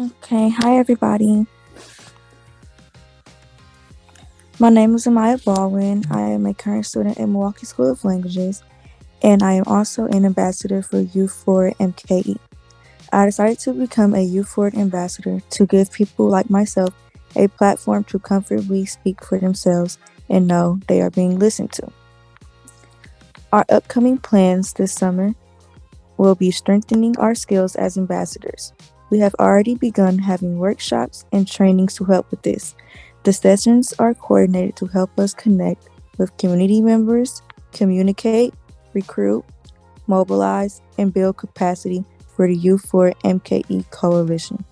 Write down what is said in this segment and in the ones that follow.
Okay, hi everybody. My name is Amaya Baldwin. I am a current student at Milwaukee School of Languages, and I am also an ambassador for Youth Forward MKE. I decided to become a Youth Forward ambassador to give people like myself a platform to comfortably speak for themselves and know they are being listened to. Our upcoming plans this summer will be strengthening our skills as ambassadors. We have already begun having workshops and trainings to help with this. The sessions are coordinated to help us connect with community members, communicate, recruit, mobilize, and build capacity for the Youth Forward MKE Coalition.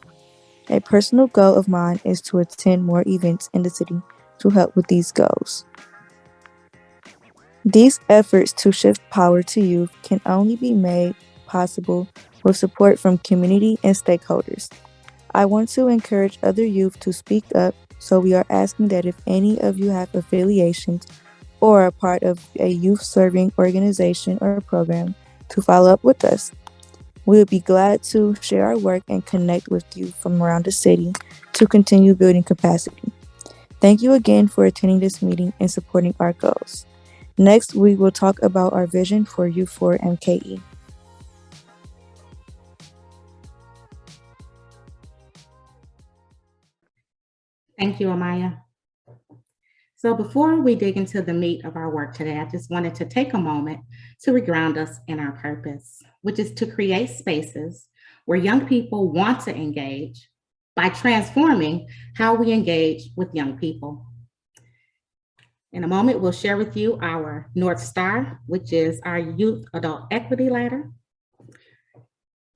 A personal goal of mine is to attend more events in the city to help with these goals. These efforts to shift power to youth can only be made possible with support from community and stakeholders. I want to encourage other youth to speak up, so we are asking that if any of you have affiliations or are part of a youth serving organization or program, to follow up with us. We would be glad to share our work and connect with you from around the city to continue building capacity. Thank you again for attending this meeting and supporting our goals. Next, we will talk about our vision for Youth Forward MKE. Thank you, Amaya. So before we dig into the meat of our work today, I just wanted to take a moment to reground us in our purpose, which is to create spaces where young people want to engage by transforming how we engage with young people. In a moment, we'll share with you our North Star, which is our Youth Adult Equity Ladder.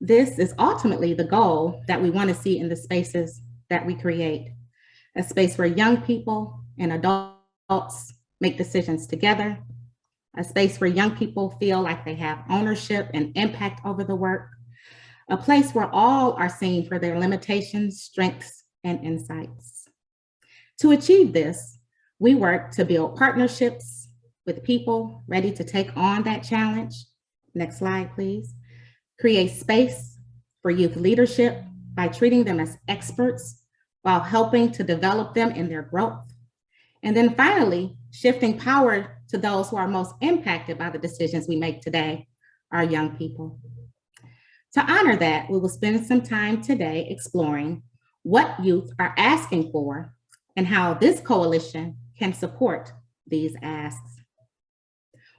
This is ultimately the goal that we want to see in the spaces that we create, a space where young people and adults make decisions together, a space where young people feel like they have ownership and impact over the work, a place where all are seen for their limitations, strengths, and insights. To achieve this, we work to build partnerships with people ready to take on that challenge. Next slide, please. Create space for youth leadership by treating them as experts while helping to develop them in their growth. And then finally, shifting power to those who are most impacted by the decisions we make today, our young people. To honor that, we will spend some time today exploring what youth are asking for and how this coalition can support these asks.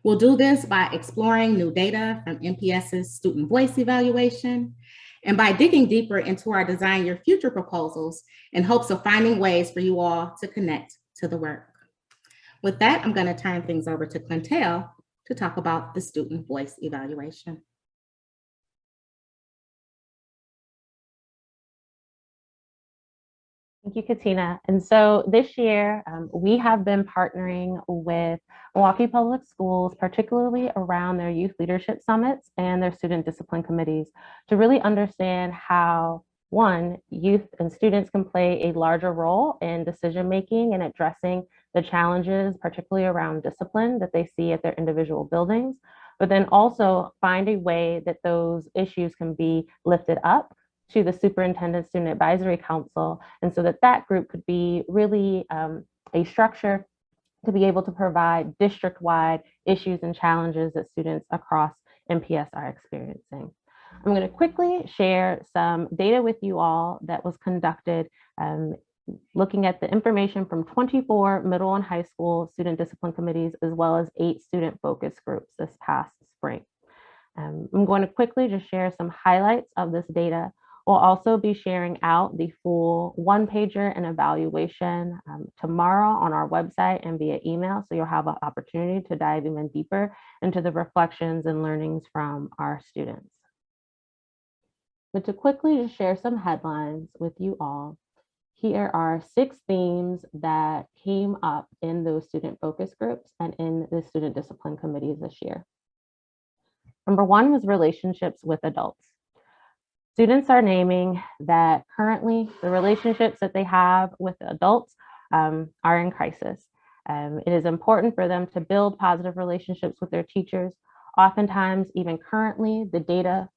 We'll do this by exploring new data from MPS's student voice evaluation and by digging deeper into our Design Your Future proposals in hopes of finding ways for you all to connect to the work. With that, I'm going to turn things over to Quintel to talk about the student voice evaluation. Thank you, Katina. And so this year, we have been partnering with Milwaukee Public Schools, particularly around their youth leadership summits and their student discipline committees, to really understand how, one, youth and students can play a larger role in decision-making and addressing the challenges, particularly around discipline that they see at their individual buildings, but then also find a way that those issues can be lifted up to the Superintendent Student Advisory Council, and so that group could be really a structure to be able to provide district-wide issues and challenges that students across MPS are experiencing. I'm going to quickly share some data with you all that was conducted looking at the information from 24 middle and high school student discipline committees, as well as 8 student focus groups this past spring. I'm going to quickly just share some highlights of this data. We'll also be sharing out the full one-pager and evaluation tomorrow on our website and via email, so you'll have an opportunity to dive even deeper into the reflections and learnings from our students. But to quickly just share some headlines with you all, here are 6 themes that came up in those student focus groups and in the student discipline committees this year. Number 1 was relationships with adults. Students are naming that currently the relationships that they have with adults are in crisis. It is important for them to build positive relationships with their teachers. Oftentimes, even currently, the data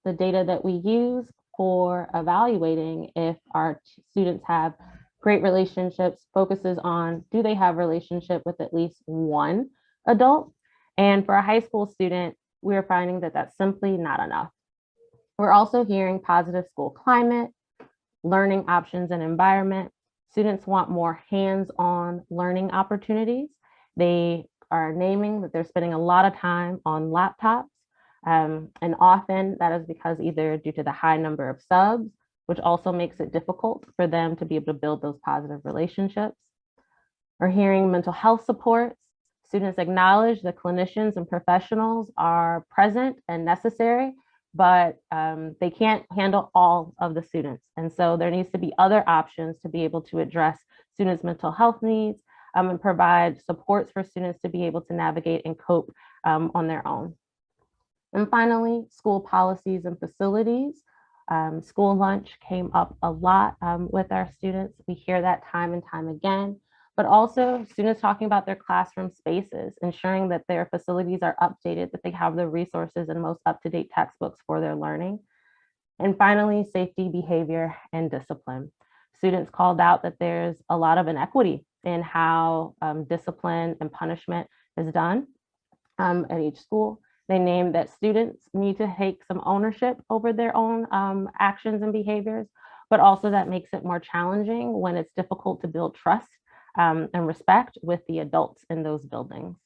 that we use for evaluating if our students have great relationships focuses on, do they have relationship with at least one adult? And for a high school student, we're finding that that's simply not enough. We're also hearing positive school climate, learning options and environment. Students want more hands-on learning opportunities. They are naming that they're spending a lot of time on laptops. And often that is because either due to the high number of subs, which also makes it difficult for them to be able to build those positive relationships. We're hearing mental health supports. Students acknowledge that clinicians and professionals are present and necessary, but they can't handle all of the students. And so there needs to be other options to be able to address students' mental health needs and provide supports for students to be able to navigate and cope on their own. And finally, school policies and facilities. School lunch came up a lot with our students. We hear that time and time again, but also students talking about their classroom spaces, ensuring that their facilities are updated, that they have the resources and most up-to-date textbooks for their learning. And finally, safety, behavior, and discipline. Students called out that there's a lot of inequity in how discipline and punishment is done at each school. They named that students need to take some ownership over their own actions and behaviors, but also that makes it more challenging when it's difficult to build trust and respect with the adults in those buildings.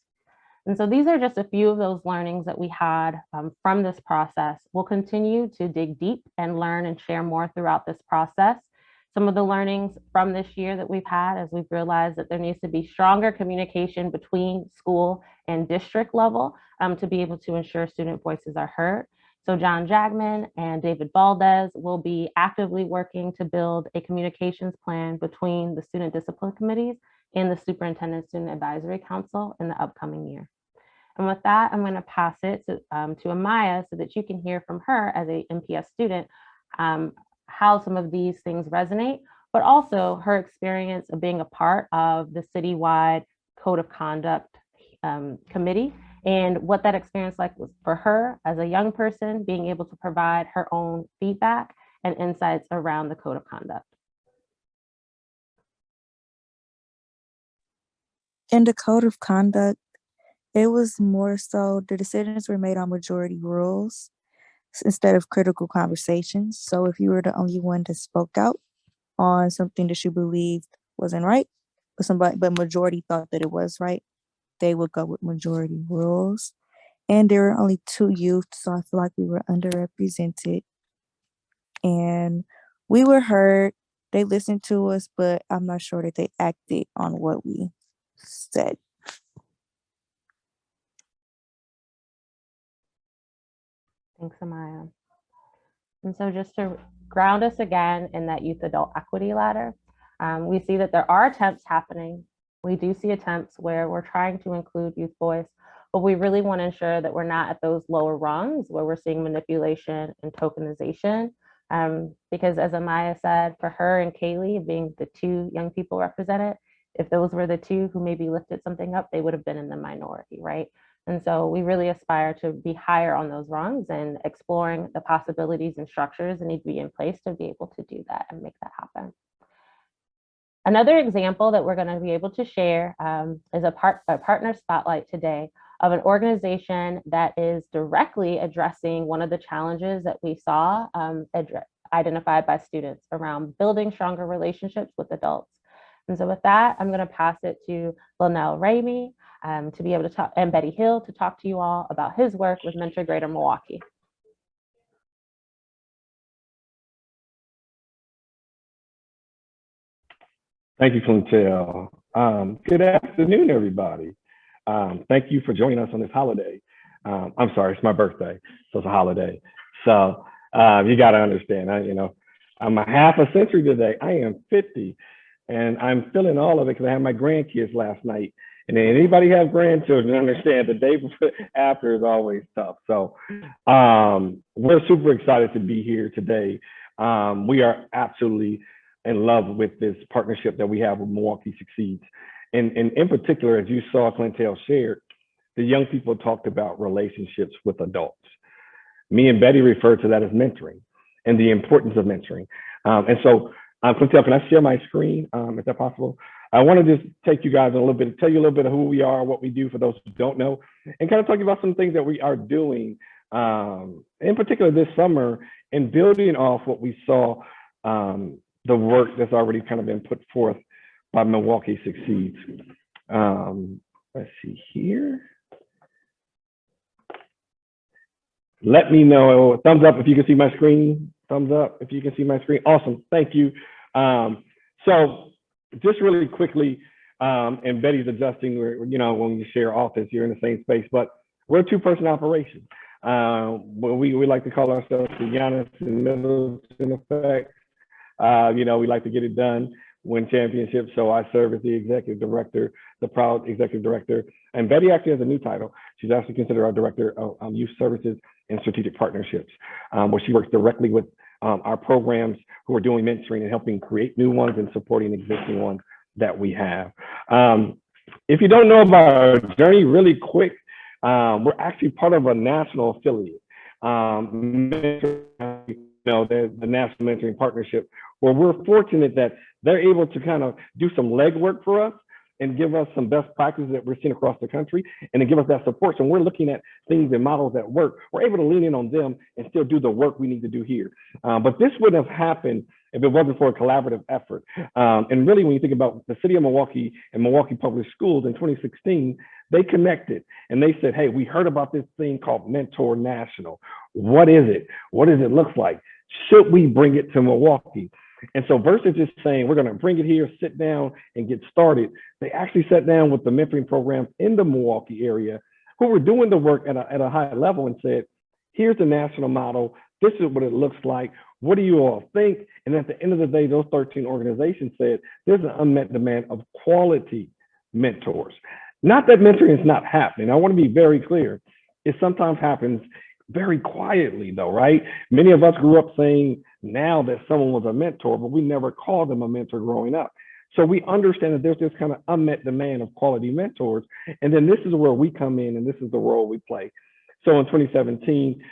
And so these are just a few of those learnings that we had from this process. We'll continue to dig deep and learn and share more throughout this process. Some of the learnings from this year that we've had, as we've realized that there needs to be stronger communication between school and district level to be able to ensure student voices are heard. So John Jagman and David Valdez will be actively working to build a communications plan between the student discipline committees and the Superintendent Student Advisory Council in the upcoming year. And with that, I'm going to pass it to Amaya so that you can hear from her as a MPS student how some of these things resonate, but also her experience of being a part of the citywide Code of Conduct committee and what that experience like was for her as a young person, being able to provide her own feedback and insights around the Code of Conduct. In the Code of Conduct, it was more so the decisions were made on majority rules instead of critical conversations. So if you were the only one that spoke out on something that you believed wasn't right, but majority thought that it was right, they would go with majority rules. And there were only 2 youth, so I feel like we were underrepresented. And we were heard. They listened to us, but I'm not sure that they acted on what we said. Thanks, Amaya. And so just to ground us again in that youth adult equity ladder, we see that there are attempts happening. We do see attempts where we're trying to include youth voice, but we really want to ensure that we're not at those lower rungs where we're seeing manipulation and tokenization. Because as Amaya said, for her and Kaylee being the 2 young people represented, if those were the 2 who maybe lifted something up, they would have been in the minority, right? And so we really aspire to be higher on those rungs and exploring the possibilities and structures that need to be in place to be able to do that and make that happen. Another example that we're going to be able to share is a partner spotlight today of an organization that is directly addressing one of the challenges that we saw identified by students around building stronger relationships with adults. And so with that, I'm going to pass it to Linnell Ramey to be able to talk, and Betty Hill to talk to you all about his work with MENTOR Greater Milwaukee. Thank you, Clintel. Good afternoon, everybody. Thank you for joining us on this holiday. I'm sorry, it's my birthday, so it's a holiday. So you got to understand, I'm a half a century today. I am 50, and I'm feeling all of it because I had my grandkids last night. And then anybody have grandchildren understand the day after is always tough. So we're super excited to be here today. We are absolutely in love with this partnership that we have with Milwaukee Succeeds. And in particular, as you saw Clintel shared, the young people talked about relationships with adults. Me and Betty refer to that as mentoring. and the importance of mentoring. And so, Quintel, can I share my screen? Is that possible? I want to just take you guys a little bit, tell you a little bit of who we are, what we do for those who don't know, and kind of talk about some things that we are doing, in particular this summer, and building off what we saw, the work that's already kind of been put forth by Milwaukee Succeeds. Let's see here. Let me know, thumbs up if you can see my screen. Thumbs up if you can see my screen. Awesome, thank you. So just really quickly, and Betty's adjusting, when you share office, you're in the same space, but we're a two-person operation. We like to call ourselves the Giannis and Middleton effect. We like to get it done, win championships. So I serve as the executive director, the proud executive director. And Betty actually has a new title. She's actually considered our director of youth services and strategic partnerships, where she works directly with our programs who are doing mentoring and helping create new ones and supporting existing ones that we have. If you don't know about our journey, really quick, we're actually part of a national affiliate, the National Mentoring Partnership, where we're fortunate that they're able to kind of do some legwork for us and give us some best practices that we're seeing across the country, and to give us that support. So when we're looking at things and models that work, we're able to lean in on them and still do the work we need to do here. But this wouldn't have happened if it wasn't for a collaborative effort. And really, when you think about the city of Milwaukee and Milwaukee Public Schools in 2016, they connected and they said, hey, we heard about this thing called Mentor National. What is it? What does it look like? Should we bring it to Milwaukee? And so versus just saying, we're going to bring it here, sit down and get started, they actually sat down with the mentoring programs in the Milwaukee area who were doing the work at a high level and said, here's the national model. This is what it looks like. What do you all think? And at the end of the day, those 13 organizations said, there's an unmet demand of quality mentors. Not that mentoring is not happening. I want to be very clear. It sometimes happens very quietly though, right? Many of us grew up saying now that someone was a mentor, but we never called them a mentor growing up. So we understand that there's this kind of unmet demand of quality mentors. And then this is where we come in and this is the role we play. So in 2017,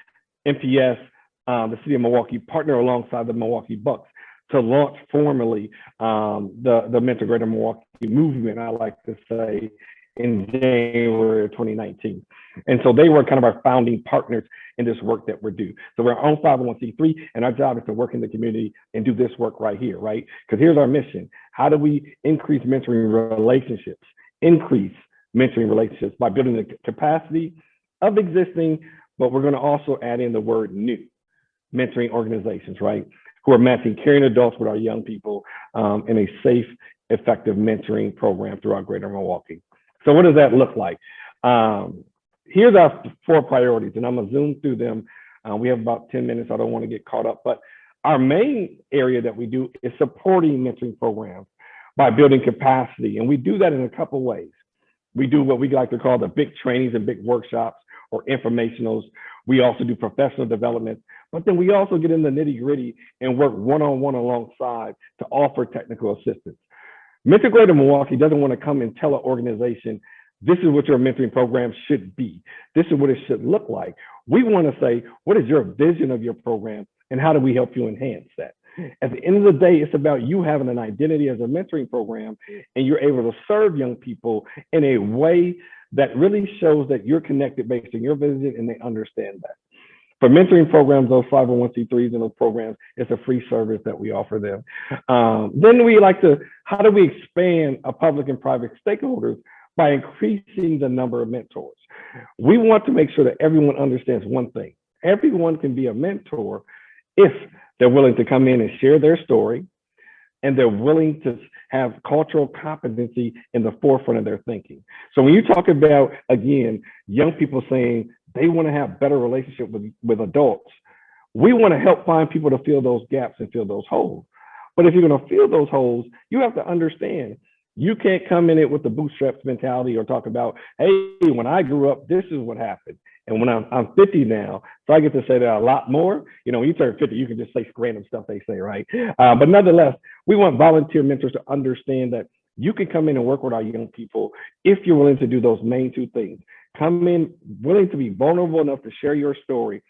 MPS, the city of Milwaukee, partnered alongside the Milwaukee Bucks to launch formally the Mentor Greater Milwaukee movement, I like to say, in January of 2019. And so they were kind of our founding partners in this work that we're doing. So we're our own 501c3, and our job is to work in the community and do this work right here, right? Because here's our mission. How do we increase mentoring relationships? Increase mentoring relationships by building the capacity of existing, but we're going to also add in the word new mentoring organizations, right? Who are matching caring adults with our young people in a safe, effective mentoring program throughout Greater Milwaukee. So what does that look like? Here's our 4 priorities, and I'm gonna zoom through them. We have about 10 minutes. I don't want to get caught up, but our main area that we do is supporting mentoring programs by building capacity. And we do that in a couple ways. We do what we like to call the big trainings and big workshops or informationals. We also do professional development, but then we also get in the nitty gritty and work one-on-one alongside to offer technical assistance. Mentor Greater Milwaukee doesn't want to come and tell an organization, this is what your mentoring program should be. This is what it should look like. We want to say, what is your vision of your program and how do we help you enhance that? At the end of the day, it's about you having an identity as a mentoring program and you're able to serve young people in a way that really shows that you're connected based on your vision and they understand that. For mentoring programs, those 501c3s and those programs, it's a free service that we offer them. Then we like to, how do we expand a public and private stakeholders by increasing the number of mentors? We want to make sure that everyone understands one thing. Everyone can be a mentor if they're willing to come in and share their story and they're willing to have cultural competency in the forefront of their thinking. So when you talk about, again, young people saying they want to have better relationship with adults, we want to help find people to fill those gaps and fill those holes. But if you're going to fill those holes, you have to understand you can't come in it with the bootstraps mentality or talk about, hey, when I grew up, this is what happened. And when I'm 50 now, so I get to say that a lot more. You know, when you turn 50, you can just say random stuff they say, right? But nonetheless, we want volunteer mentors to understand that you can come in and work with our young people if you're willing to do those main 2 things, come in willing to be vulnerable enough to share your story,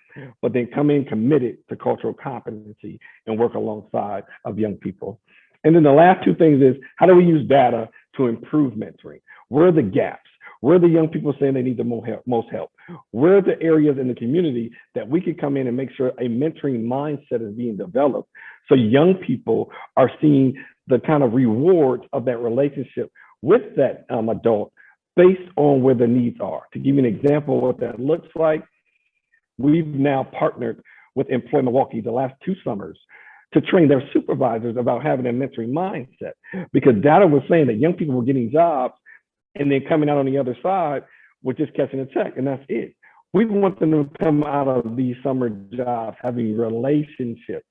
but then come in committed to cultural competency and work alongside of young people. And then the last two things is, how do we use data to improve mentoring? Where are the gaps? Where are the young people saying they need the most help? Where are the areas in the community that we could come in and make sure a mentoring mindset is being developed so young people are seeing the kind of rewards of that relationship with that adult based on where the needs are. To give you an example of what that looks like, we've now partnered with Employ Milwaukee the last 2 summers to train their supervisors about having a mentoring mindset, because data was saying that young people were getting jobs and then coming out on the other side with just catching a check, and that's it. We want them to come out of these summer jobs having relationships,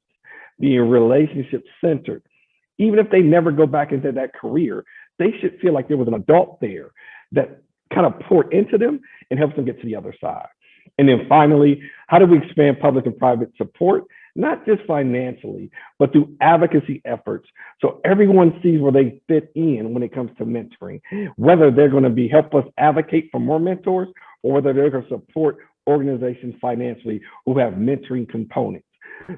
being relationship centered. Even if they never go back into that career, they should feel like there was an adult there that kind of poured into them and helps them get to the other side. And then finally, how do we expand public and private support? Not just financially, but through advocacy efforts, so everyone sees where they fit in when it comes to mentoring, whether they're going to help us advocate for more mentors, or whether they're going to support organizations financially who have mentoring components.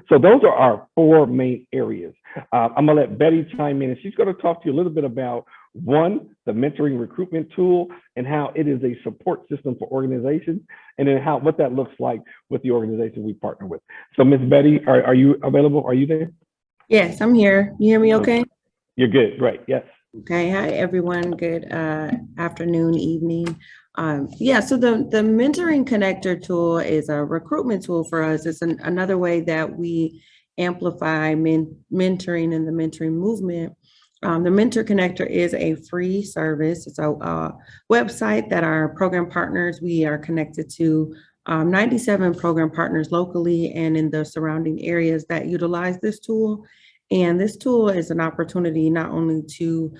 So those are our 4 main areas. I'm going to let Betty chime in, and she's going to talk to you a little bit about, one, the mentoring recruitment tool and how it is a support system for organizations, and then what that looks like with the organization we partner with. So Ms. Betty, are you available? Are you there? Yes, I'm here. You hear me okay? You're good, great, yes. Okay, hi everyone. Good afternoon, evening. Yeah, so the Mentoring Connector tool is a recruitment tool for us. It's another way that we amplify mentoring and the mentoring movement. The Mentor Connector is a free service. It's a website that our program partners, we are connected to 97 program partners locally and in the surrounding areas that utilize this tool. And this tool is an opportunity not only to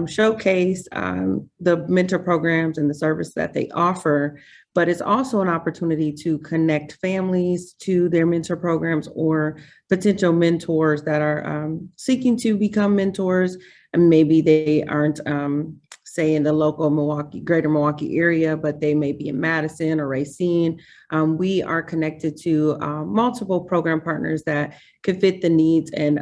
showcase the mentor programs and the service that they offer, but it's also an opportunity to connect families to their mentor programs or potential mentors that are seeking to become mentors. And maybe they aren't, say, in the local Greater Milwaukee area, but they may be in Madison or Racine. We are connected to multiple program partners that could fit the needs and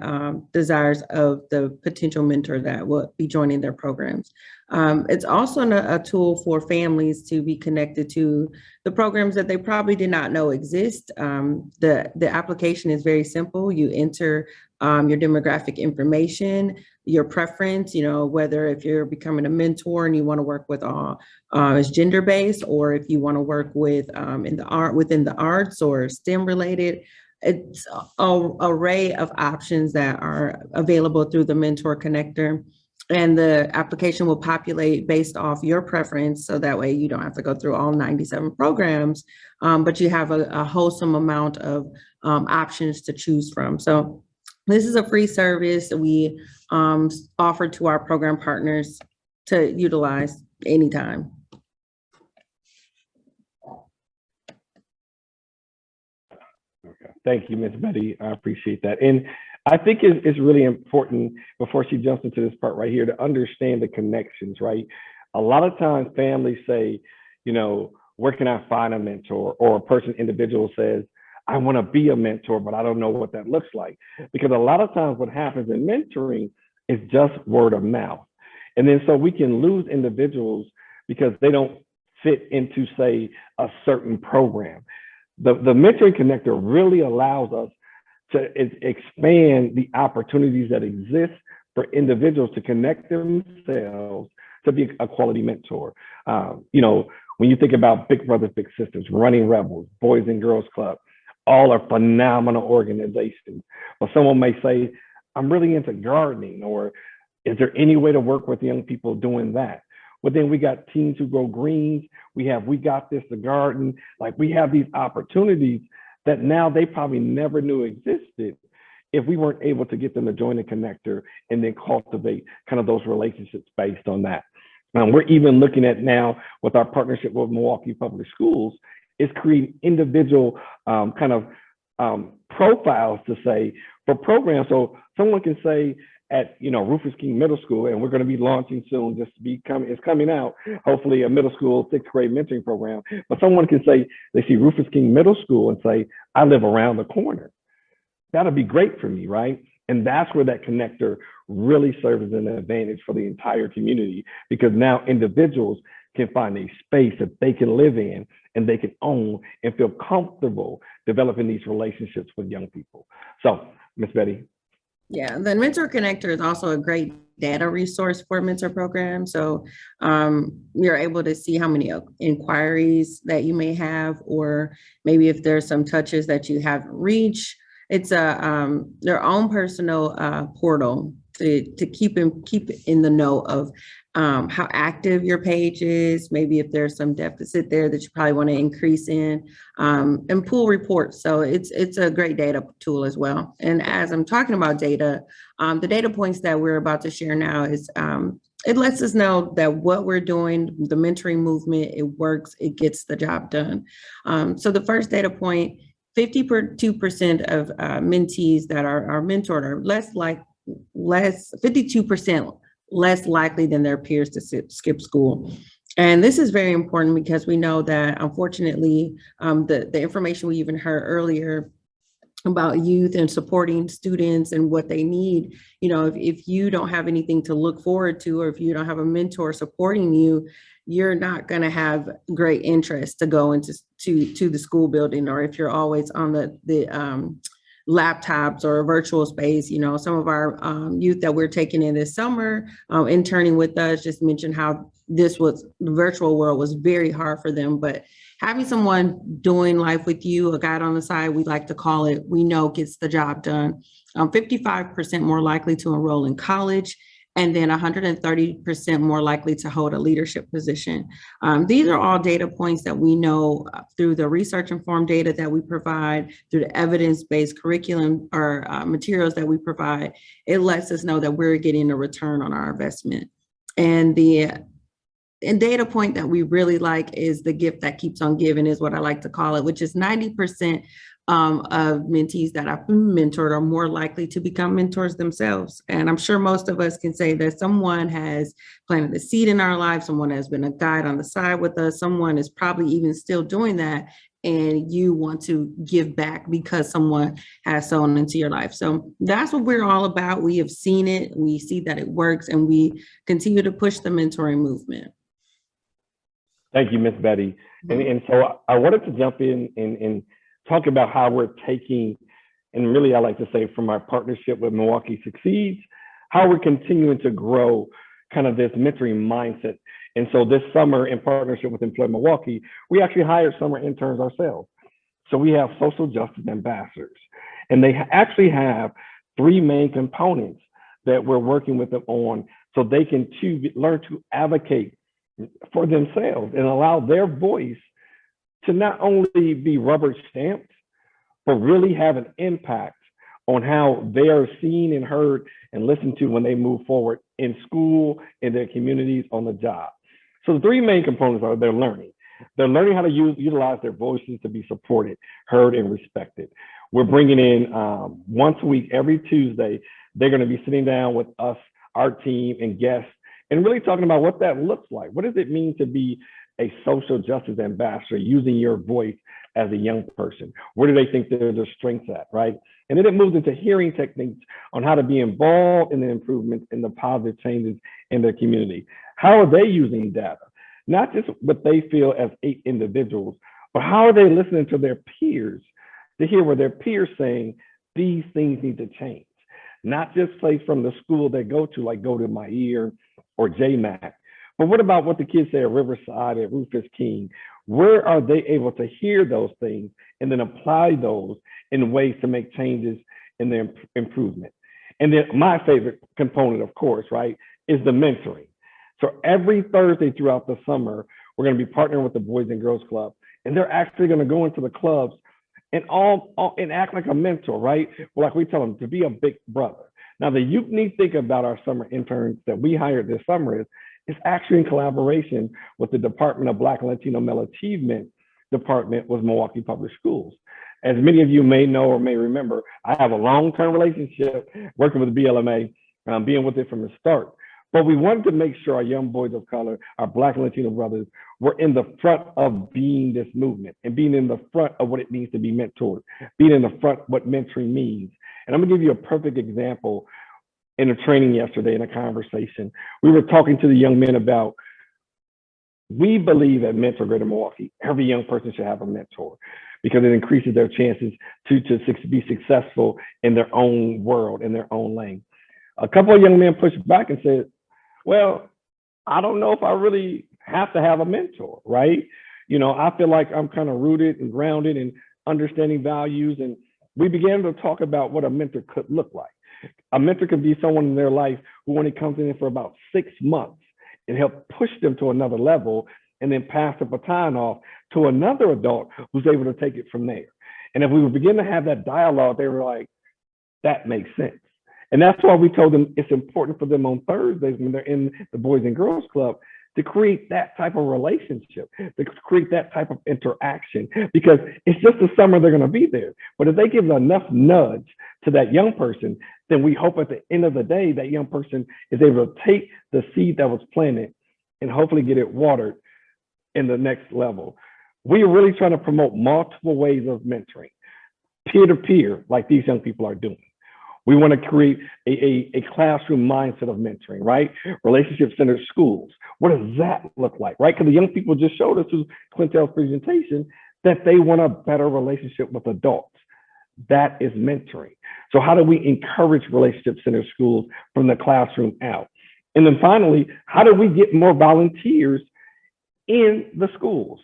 desires of the potential mentor that will be joining their programs. It's also a tool for families to be connected to the programs that they probably did not know exist. The application is very simple. You enter your demographic information, your preference, whether if you're becoming a mentor and you want to work with is gender-based, or if you want to work with within the arts or STEM related. It's an array of options that are available through the Mentor Connector. And the application will populate based off your preference. So that way you don't have to go through all 97 programs, but you have a wholesome amount of options to choose from. So this is a free service that we offer to our program partners to utilize anytime. Okay. Thank you, Ms. Betty. I appreciate that. And I think it's really important, before she jumps into this part right here, to understand the connections, right? A lot of times families say, where can I find a mentor? Or a individual says, I want to be a mentor, but I don't know what that looks like. Because a lot of times what happens in mentoring is just word of mouth. And then so we can lose individuals because they don't fit into, say, a certain program. The Mentoring Connector really allows us to expand the opportunities that exist for individuals to connect themselves to be a quality mentor. When you think about Big Brothers Big Sisters, Running Rebels, Boys and Girls Club, all are phenomenal organizations. But someone may say, I'm really into gardening, or is there any way to work with young people doing that? But then we got Teens Who Grow Greens. We Got This, the garden. Like, we have these opportunities that now they probably never knew existed if we weren't able to get them to join the connector and then cultivate kind of those relationships based on that. We're even looking at now, with our partnership with Milwaukee Public Schools, is creating individual profiles to say for programs. So someone can say, at Rufus King Middle School, and we're going to be launching soon. It's coming out. Hopefully, a middle school 6th grade mentoring program. But someone can say they see Rufus King Middle School and say, I live around the corner. That'll be great for me, right? And that's where that connector really serves as an advantage for the entire community, because now individuals can find a space that they can live in and they can own and feel comfortable developing these relationships with young people. So, Ms. Betty. Yeah, the Mentor Connector is also a great data resource for mentor program. So you're able to see how many inquiries that you may have, or maybe if there's some touches that you haven't reached. It's their own personal portal to keep in the know of how active your page is, maybe if there's some deficit there that you probably want to increase in, and pull reports. So it's a great data tool as well. And as I'm talking about data, the data points that we're about to share now is it lets us know that what we're doing, the mentoring movement, it works, it gets the job done. So the first data point, 52% of mentees that are mentored are 52% less likely than their peers to skip school. And this is very important because we know that, unfortunately, the information we even heard earlier about youth and supporting students and what they need, if you don't have anything to look forward to, or if you don't have a mentor supporting you, you're not going to have great interest to go into the school building, or if you're always on the laptops or a virtual space. Some of our youth that we're taking in this summer, interning with us, just mentioned how the virtual world was very hard for them, but having someone doing life with you, a guide on the side, we like to call it, we know gets the job done. 55% more likely to enroll in college, and then 130% more likely to hold a leadership position. These are all data points that we know through the research-informed data that we provide, through the evidence-based curriculum or materials that we provide. It lets us know that we're getting a return on our investment. And the data point that we really like is the gift that keeps on giving, is what I like to call it, which is 90% of mentees that I've mentored are more likely to become mentors themselves. And I'm sure most of us can say that someone has planted a seed in our life, someone has been a guide on the side with us, someone is probably even still doing that, and you want to give back because someone has sown into your life. So that's what we're all about. We have seen it, we see that it works, and we continue to push the mentoring movement. Thank you, Ms. Betty. And so I wanted to jump in and talk about how we're taking, and really I like to say from our partnership with Milwaukee Succeeds, how we're continuing to grow kind of this mentoring mindset. And so this summer, in partnership with Employ Milwaukee, we actually hired summer interns ourselves. So we have social justice ambassadors, and they actually have 3 main components that we're working with them on, so they can learn to advocate for themselves and allow their voice to not only be rubber stamped, but really have an impact on how they are seen and heard and listened to when they move forward in school, in their communities, on the job. So the 3 main components are they're learning. They're learning how to utilize their voices to be supported, heard, and respected. We're bringing in once a week, every Tuesday, they're going to be sitting down with us, our team, and guests, and really talking about what that looks like. What does it mean to be a social justice ambassador, using your voice as a young person? Where do they think their strengths at, right? And then it moves into hearing techniques on how to be involved in the improvements and the positive changes in their community. How are they using data? Not just what they feel as 8 individuals, but how are they listening to their peers to hear what their peers saying, these things need to change. Not just say from the school they go to, like go to my ear or JMAC, but what about what the kids say at Riverside, at Rufus King? Where are they able to hear those things and then apply those in ways to make changes in their improvement? And then my favorite component, of course, right, is the mentoring. So every Thursday throughout the summer, we're going to be partnering with the Boys and Girls Club, and they're actually going to go into the clubs and and act like a mentor, right? Well, like we tell them, to be a big brother. Now, the unique thing about our summer interns that we hired this summer is it's actually in collaboration with the Department of Black and Latino Male Achievement Department with Milwaukee Public Schools. As many of you may know or may remember, I have a long-term relationship working with BLMA, being with it from the start. But we wanted to make sure our young boys of color, our Black and Latino brothers, were in the front of being this movement and being in the front of what it means to be mentored, being in the front what mentoring means. And I'm gonna give you a perfect example. In a training yesterday, in a conversation, we were talking to the young men about, we believe at Mentor Greater Milwaukee, every young person should have a mentor because it increases their chances to be successful in their own world, in their own lane. A couple of young men pushed back and said, well, I don't know if I really have to have a mentor, right? You know, I feel like I'm kind of rooted and grounded in understanding values. And we began to talk about what a mentor could look like. A mentor could be someone in their life who only comes in for about 6 months and help push them to another level and then pass the baton off to another adult who's able to take it from there. And if we would begin to have that dialogue, they were like, that makes sense. And that's why we told them it's important for them on Thursdays when they're in the Boys and Girls Club to create that type of relationship, to create that type of interaction, because it's just the summer they're gonna be there. But if they give enough nudge to that young person, then we hope at the end of the day, that young person is able to take the seed that was planted and hopefully get it watered in the next level. We are really trying to promote multiple ways of mentoring, peer-to-peer, like these young people are doing. We want to create a classroom mindset of mentoring, right? Relationship-centered schools. What does that look like, right? Because the young people just showed us through Clintel's presentation that they want a better relationship with adults. That is mentoring. So how do we encourage relationship-centered schools from the classroom out? And then finally, how do we get more volunteers in the schools,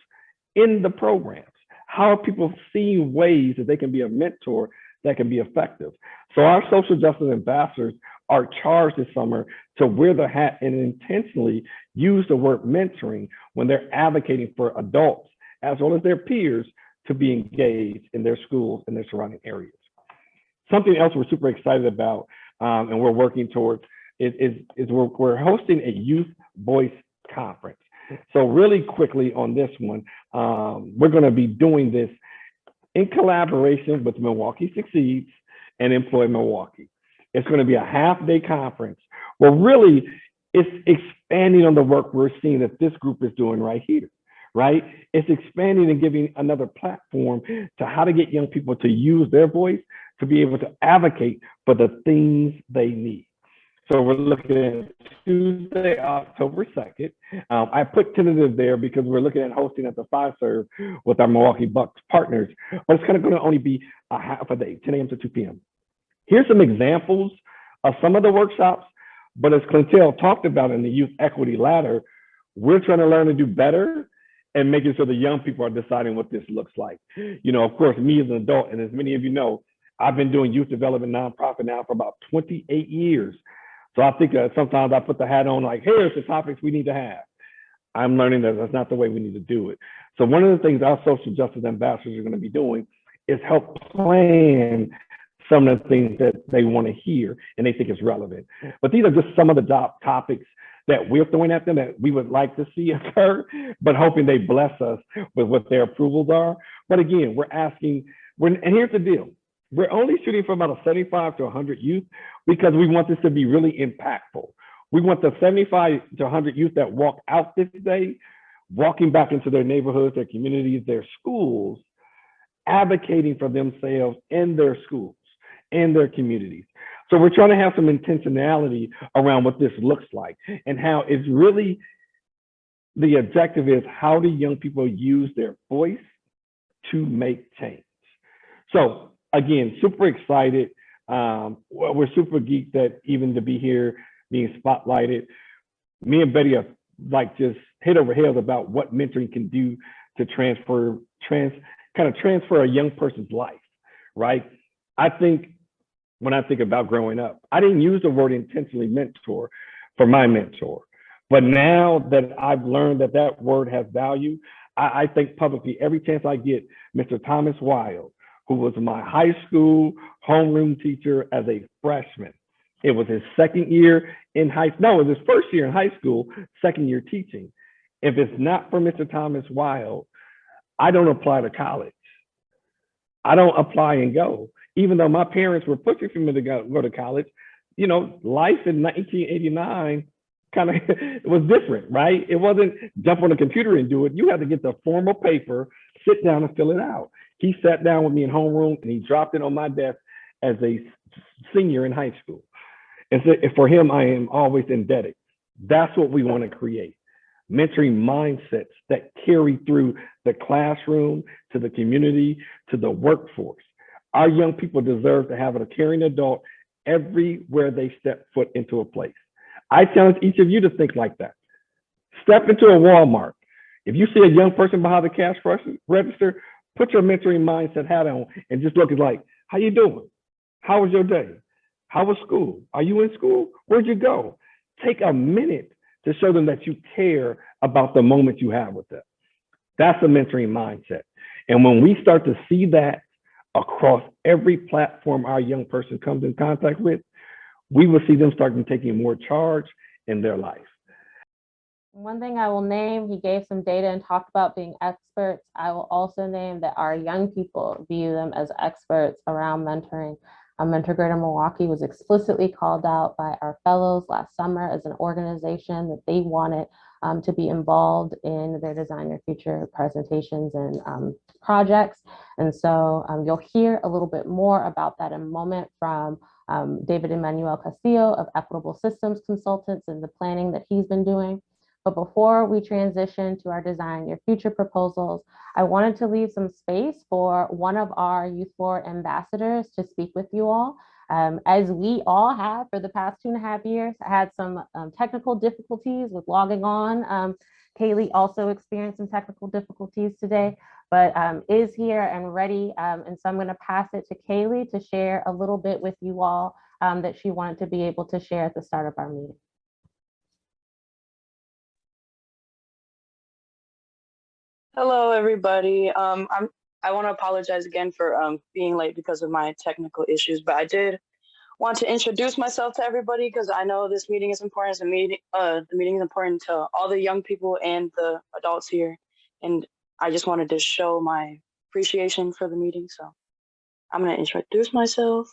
in the programs? How are people seeing ways that they can be a mentor that can be effective? So our social justice ambassadors are charged this summer to wear the hat and intentionally use the word mentoring when they're advocating for adults as well as their peers to be engaged in their schools and their surrounding areas. Something else we're super excited about and we're working towards is we're hosting a youth voice conference. So really quickly on this one, we're going to be doing this in collaboration with Milwaukee Succeeds and Employ Milwaukee. It's going to be a half-day conference where really it's expanding on the work we're seeing that this group is doing right here, right? It's expanding and giving another platform to how to get young people to use their voice to be able to advocate for the things they need. So we're looking at Tuesday, October 2nd. I put tentative there because we're looking at hosting at the 5 Serve with our Milwaukee Bucks partners, but it's kind of going to only be a half a day, 10 a.m. to 2 p.m. Here's some examples of some of the workshops, but as Clintel talked about in the Youth Equity Ladder, we're trying to learn to do better and making sure the young people are deciding what this looks like. You know, of course, me as an adult, and as many of you know, I've been doing youth development nonprofit now for about 28 years. So I think sometimes I put the hat on like, here's the topics we need to have. I'm learning that that's not the way we need to do it. So one of the things our social justice ambassadors are going to be doing is help plan some of the things that they want to hear and they think is relevant. But these are just some of the topics that we're throwing at them that we would like to see occur, but hoping they bless us with what their approvals are. But again, we're asking, and here's the deal. We're only shooting for about a 75 to 100 youth because we want this to be really impactful. We want the 75 to 100 youth that walk out this day, walking back into their neighborhoods, their communities, their schools, advocating for themselves in their schools, in their communities. So we're trying to have some intentionality around what this looks like and how it's really, the objective is how do young people use their voice to make change? So again, super excited. We're super geeked that even to be here, being spotlighted. Me and Betty are like just head over heels about what mentoring can do to transfer a young person's life, right? I think when I think about growing up, I didn't use the word intentionally mentor for my mentor. But now that I've learned that that word has value, I think publicly every chance I get, Mr. Thomas Wild, who was my high school homeroom teacher as a freshman. It was his second year in it was his first year in high school, second year teaching. If it's not for Mr. Thomas Wild, I don't apply to college. I don't apply and go. Even though my parents were pushing for me to go to college, life in 1989 kind of was different, right? It wasn't jump on the computer and do it. You had to get the formal paper, sit down and fill it out. He sat down with me in homeroom and he dropped it on my desk as a senior in high school. And so for him, I am always indebted. That's what we want to create. Mentoring mindsets that carry through the classroom, to the community, to the workforce. Our young people deserve to have a caring adult everywhere they step foot into a place. I challenge each of you to think like that. Step into a Walmart. If you see a young person behind the cash register, put your mentoring mindset hat on and just look at like, how you doing? How was your day? How was school? Are you in school? Where'd you go? Take a minute to show them that you care about the moment you have with them. That's a mentoring mindset. And when we start to see that across every platform our young person comes in contact with, we will see them starting taking more charge in their life. One thing I will name, he gave some data and talked about being experts. I will also name that our young people view them as experts around mentoring. Mentor Greater Milwaukee was explicitly called out by our fellows last summer as an organization that they wanted to be involved in their Design Your Future presentations and projects. And so you'll hear a little bit more about that in a moment from David Emmanuel Castillo of Equitable Systems Consultants and the planning that he's been doing. But before we transition to our Design Your Future proposals, I wanted to leave some space for one of our Youth Forward ambassadors to speak with you all. As we all have for the past 2.5 years, I had some technical difficulties with logging on. Kaylee also experienced some technical difficulties today, but is here and ready. And so I'm going to pass it to Kaylee to share a little bit with you all that she wanted to be able to share at the start of our meeting. Hello, everybody. I want to apologize again for being late because of my technical issues, but I did want to introduce myself to everybody because I know this meeting is important. The meeting is important to all the young people and the adults here, and I just wanted to show my appreciation for the meeting. So I'm going to introduce myself.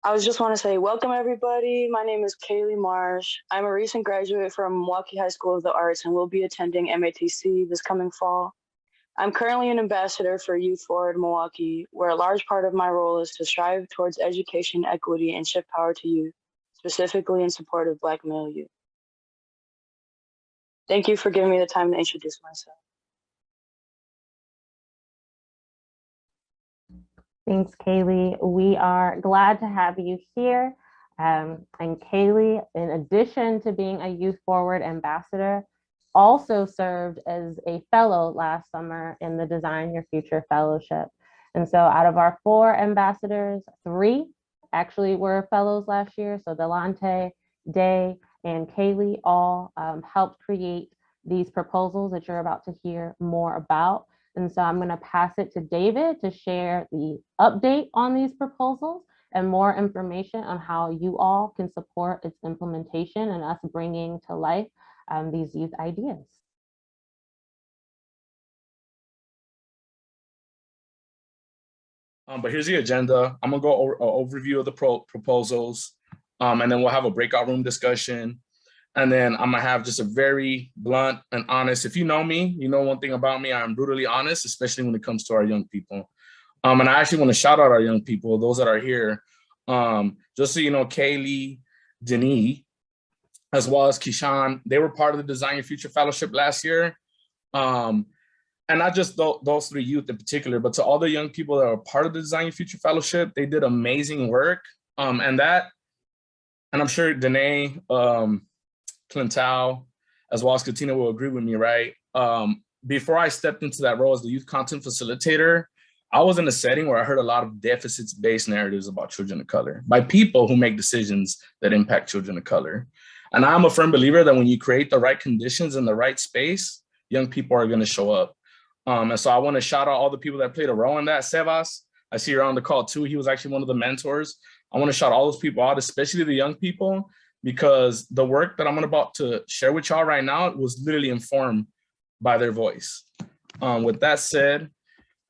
I just want to say welcome, everybody. My name is Kaylee Marsh. I'm a recent graduate from Milwaukee High School of the Arts and will be attending MATC this coming fall. I'm currently an ambassador for Youth Forward Milwaukee, where a large part of my role is to strive towards education, equity, and shift power to youth, specifically in support of Black male youth. Thank you for giving me the time to introduce myself. Thanks, Kaylee. We are glad to have you here. And Kaylee, in addition to being a Youth Forward ambassador, also served as a fellow last summer in the Design Your Future Fellowship. And so out of our 4 ambassadors, 3 actually were fellows last year. So Delante, Day, and Kaylee all helped create these proposals that you're about to hear more about. And so I'm going to pass it to David to share the update on these proposals and more information on how you all can support its implementation and us bringing to life these youth ideas. But here's the agenda. I'm going to go over an overview of the proposals, and then we'll have a breakout room discussion. And then I'm gonna have just a very blunt and honest, if you know me, you know one thing about me, I'm brutally honest, especially when it comes to our young people. And I actually want to shout out our young people, those that are here. Just so you know, Kaylee, Denis, as well as Kishan, they were part of the Design Your Future Fellowship last year. And not just those 3 youth in particular, but to all the young people that are part of the Design Your Future Fellowship, they did amazing work. And I'm sure Danae, Clintal, as well as Katina will agree with me, right? Before I stepped into that role as the youth content facilitator, I was in a setting where I heard a lot of deficits-based narratives about children of color by people who make decisions that impact children of color. And I'm a firm believer that when you create the right conditions in the right space, young people are gonna show up. And so I wanna shout out all the people that played a role in that. Sevas, I see you're on the call too. He was actually one of the mentors. I wanna shout all those people out, especially the young people, because the work that I'm about to share with y'all right now was literally informed by their voice. With that said,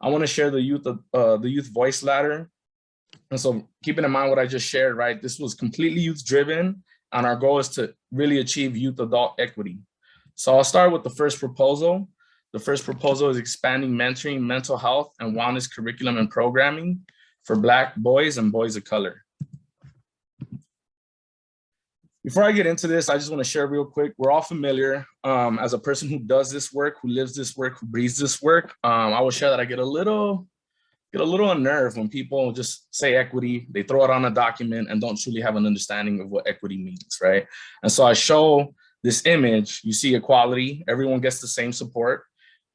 I want to share the youth voice ladder. And so keeping in mind what I just shared, right, this was completely youth driven, and our goal is to really achieve youth adult equity. So I'll start with the first proposal. The first proposal is expanding mentoring, mental health, and wellness curriculum and programming for Black boys and boys of color. Before I get into this, I just want to share real quick. We're all familiar, as a person who does this work, who lives this work, who breathes this work. I will share that I get a little unnerved when people just say equity, they throw it on a document and don't truly have an understanding of what equity means, right? And so I show this image, you see equality, everyone gets the same support.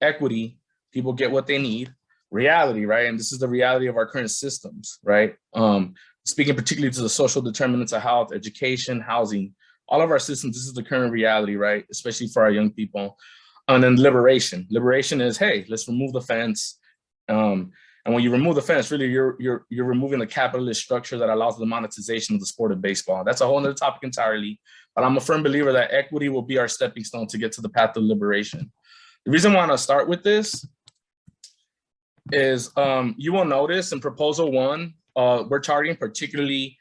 Equity, people get what they need. Reality, right? And this is the reality of our current systems, right? Speaking particularly to the social determinants of health, education, housing, all of our systems, this is the current reality, right? Especially for our young people. And then liberation. Liberation is, hey, let's remove the fence. And when you remove the fence, really you're removing the capitalist structure that allows the monetization of the sport of baseball. That's a whole other topic entirely, but I'm a firm believer that equity will be our stepping stone to get to the path of liberation. The reason why I want to start with this is you will notice in proposal 1, we're targeting particularly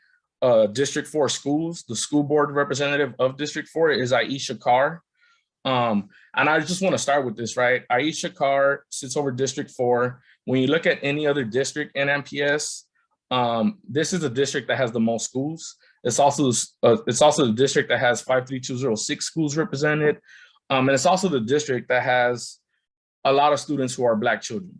District 4 schools. The school board representative of District 4 is Aisha Carr. And I just want to start with this, right? Aisha Carr sits over District 4. When you look at any other district in MPS, this is the district that has the most schools. It's also the district that has 53206 schools represented. And it's also the district that has a lot of students who are Black children,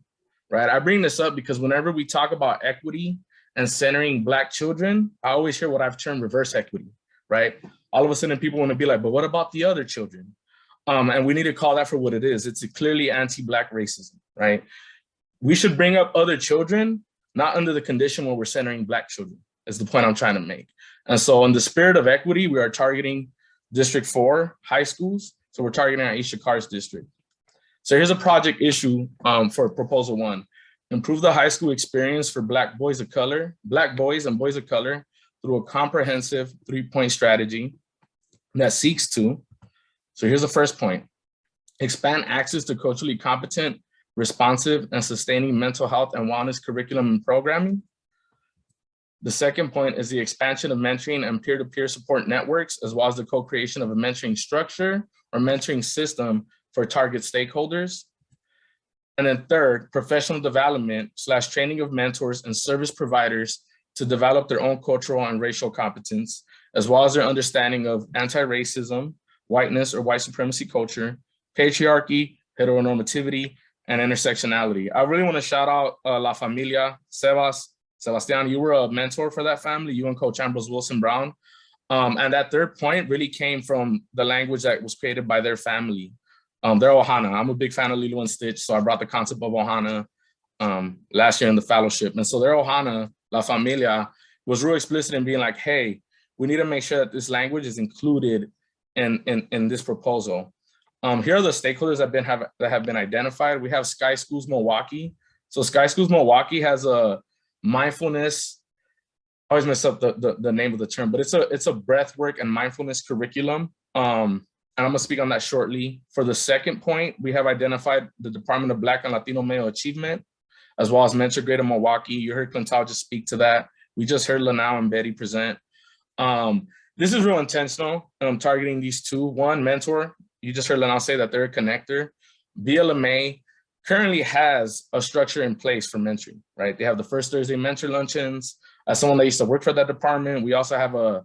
right? I bring this up because whenever we talk about equity and centering Black children, I always hear what I've termed reverse equity, right? All of a sudden people want to be like, but what about the other children? And we need to call that for what it is. It's a clearly anti-Black racism, right? We should bring up other children, not under the condition where we're centering Black children, is the point I'm trying to make. And so in the spirit of equity, we are targeting District 4 high schools. So we're targeting Aisha Carr's district. So here's a project issue for proposal 1. Improve the high school experience for Black boys of color, Black boys and boys of color through a comprehensive 3-point strategy that seeks to, so here's the first point, expand access to culturally competent, responsive, and sustaining mental health and wellness curriculum and programming. The second point is the expansion of mentoring and peer-to-peer support networks, as well as the co-creation of a mentoring structure or mentoring system for target stakeholders. And then third, professional development / training of mentors and service providers to develop their own cultural and racial competence, as well as their understanding of anti-racism, whiteness or white supremacy culture, patriarchy, heteronormativity, and intersectionality. I really want to shout out La Familia, Sebastian, you were a mentor for that family, you and Coach Ambrose Wilson Brown. And that third point really came from the language that was created by their family. They're Ohana. I'm a big fan of Lilo and Stitch, so I brought the concept of Ohana last year in the fellowship. And so their Ohana, La Familia, was real explicit in being like, hey, we need to make sure that this language is included in this proposal. Here are the stakeholders that have been identified. We have Sky Schools Milwaukee. So Sky Schools Milwaukee has a mindfulness, I always mess up the name of the term, but it's a breath work and mindfulness curriculum. And I'm gonna speak on that shortly. For the second point, we have identified the Department of Black and Latino Male Achievement, as well as Mentor Greater Milwaukee. You heard Clintal just speak to that. We just heard Lanao and Betty present. This is real intentional. Targeting these two. One, Mentor. You just heard Lanao say that they're a connector. BLMA currently has a structure in place for mentoring, right? They have the first Thursday mentor luncheons. As someone that used to work for that department, we also have a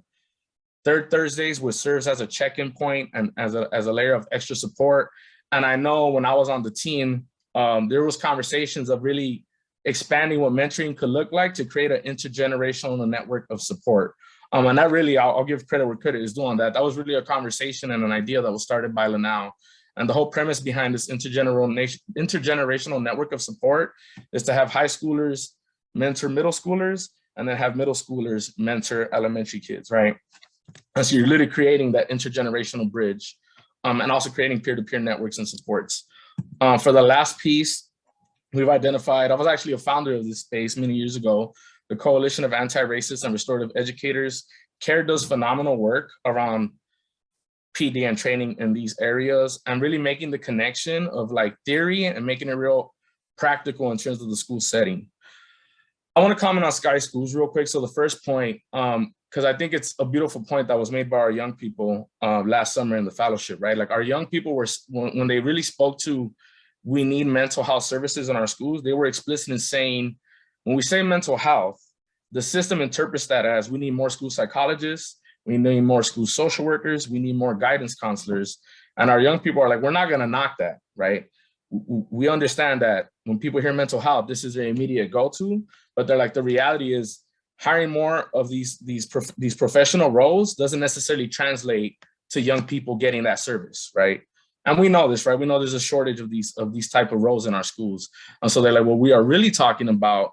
third Thursdays, which serves as a check-in point and as a layer of extra support. And I know when I was on the team, there was conversations of really expanding what mentoring could look like to create an intergenerational network of support. And that really, I'll give credit where credit is due on that. That was really a conversation and an idea that was started by Lanao. And the whole premise behind this intergenerational network of support is to have high schoolers mentor middle schoolers, and then have middle schoolers mentor elementary kids, right? And so you're literally creating that intergenerational bridge, and also creating peer-to-peer networks and supports. For the last piece, we've identified, I was actually a founder of this space many years ago, the Coalition of Anti-Racist and Restorative Educators. CARE does phenomenal work around PD and training in these areas, and really making the connection of like theory and making it real practical in terms of the school setting. I want to comment on Sky Schools real quick. So the first point, because I think it's a beautiful point that was made by our young people last summer in the fellowship, right? Like our young people were, when they really spoke to, we need mental health services in our schools, they were explicit in saying, when we say mental health, the system interprets that as we need more school psychologists, we need more school social workers, we need more guidance counselors. And our young people are like, we're not going to knock that, right? We understand that when people hear mental health, this is their immediate go-to, but they're like, the reality is hiring more of these professional roles doesn't necessarily translate to young people getting that service, right? And we know this, right? We know there's a shortage of these type of roles in our schools. And so they're like, what we are really talking about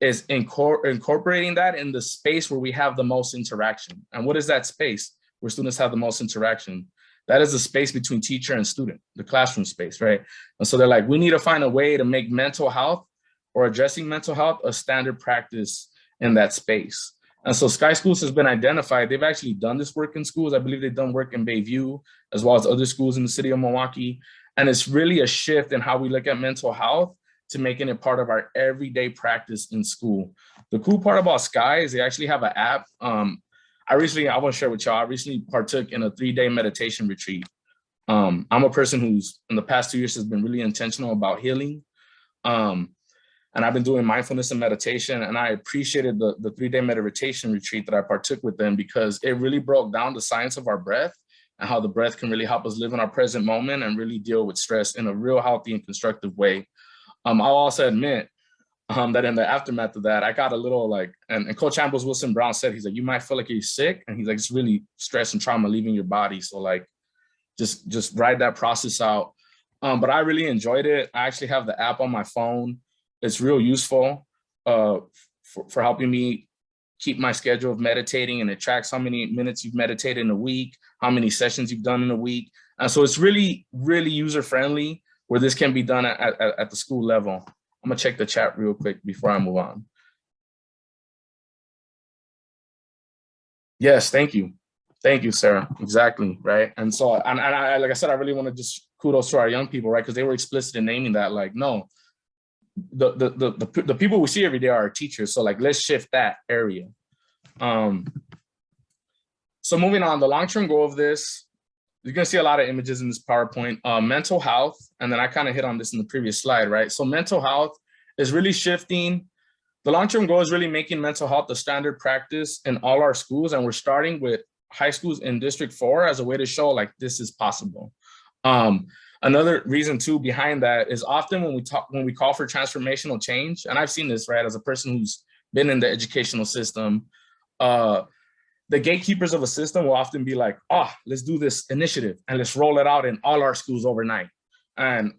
is incorporating that in the space where we have the most interaction. And what is that space where students have the most interaction? That is the space between teacher and student, the classroom space, right? And so they're like, we need to find a way to make mental health or addressing mental health a standard practice in that space. And so Sky Schools has been identified. They've actually done this work in schools. I believe they've done work in Bayview, as well as other schools in the city of Milwaukee. And it's really a shift in how we look at mental health to making it part of our everyday practice in school. The cool part about Sky is they actually have an app. I want to share with y'all, I recently partook in a 3-day meditation retreat. I'm a person who's in the past 2 years has been really intentional about healing. And I've been doing mindfulness and meditation, and I appreciated the 3-day meditation retreat that I partook with them because it really broke down the science of our breath and how the breath can really help us live in our present moment and really deal with stress in a real healthy and constructive way. I'll also admit that in the aftermath of that, I got a little like, and Coach Ambrose Wilson Brown said, he's like, you might feel like you're sick. And he's like, it's really stress and trauma leaving your body. So like, just ride that process out. But I really enjoyed it. I actually have the app on my phone. It's real useful for helping me keep my schedule of meditating, and it tracks how many minutes you've meditated in a week, how many sessions you've done in a week. And so it's really, really user-friendly where this can be done at the school level. I'm gonna check the chat real quick before I move on. Yes, thank you. Thank you, Sarah. Exactly, right? And so, and I, like I said, I really want to just kudos to our young people, right? Because they were explicit in naming that, like, no, the people we see every day are our teachers. So like, let's shift that area. So moving on, the long-term goal of this, you're gonna see a lot of images in this PowerPoint. Mental health, and then I kind of hit on this in the previous slide, right? So mental health is really shifting. The long-term goal is really making mental health the standard practice in all our schools, and we're starting with high schools in District 4 as a way to show like this is possible. Another reason too behind that is often when we call for transformational change, and I've seen this, right, as a person who's been in the educational system, the gatekeepers of a system will often be like, oh, let's do this initiative and let's roll it out in all our schools overnight. And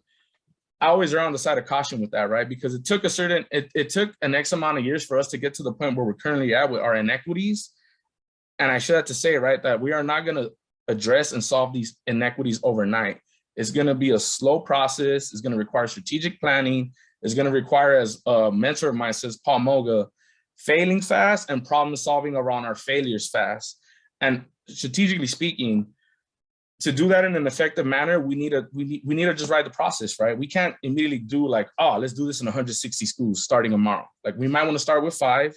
I always err on the side of caution with that, right? Because it took it took an X amount of years for us to get to the point where we're currently at with our inequities. And I should have to say, right, that we are not going to address and solve these inequities overnight. It's going to be a slow process. It's going to require strategic planning. It's going to require, as a mentor of mine says, Paul Moga, failing fast and problem solving around our failures fast. And strategically speaking, to do that in an effective manner, we need to just ride the process, right? We can't immediately do like, oh, let's do this in 160 schools starting tomorrow. Like we might want to start with 5,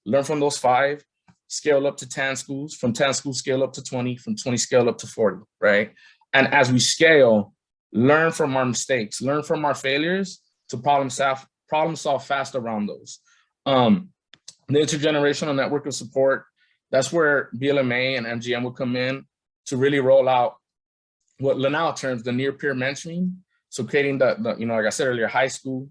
learn from those 5, scale up to 10 schools, from 10 schools, scale up to 20, from 20, scale up to 40, right? And as we scale, learn from our mistakes, learn from our failures to problem solve fast around those. The intergenerational network of support, that's where BLMA and MGM will come in to really roll out what Lanao terms the near peer mentoring. So creating the like I said earlier, high school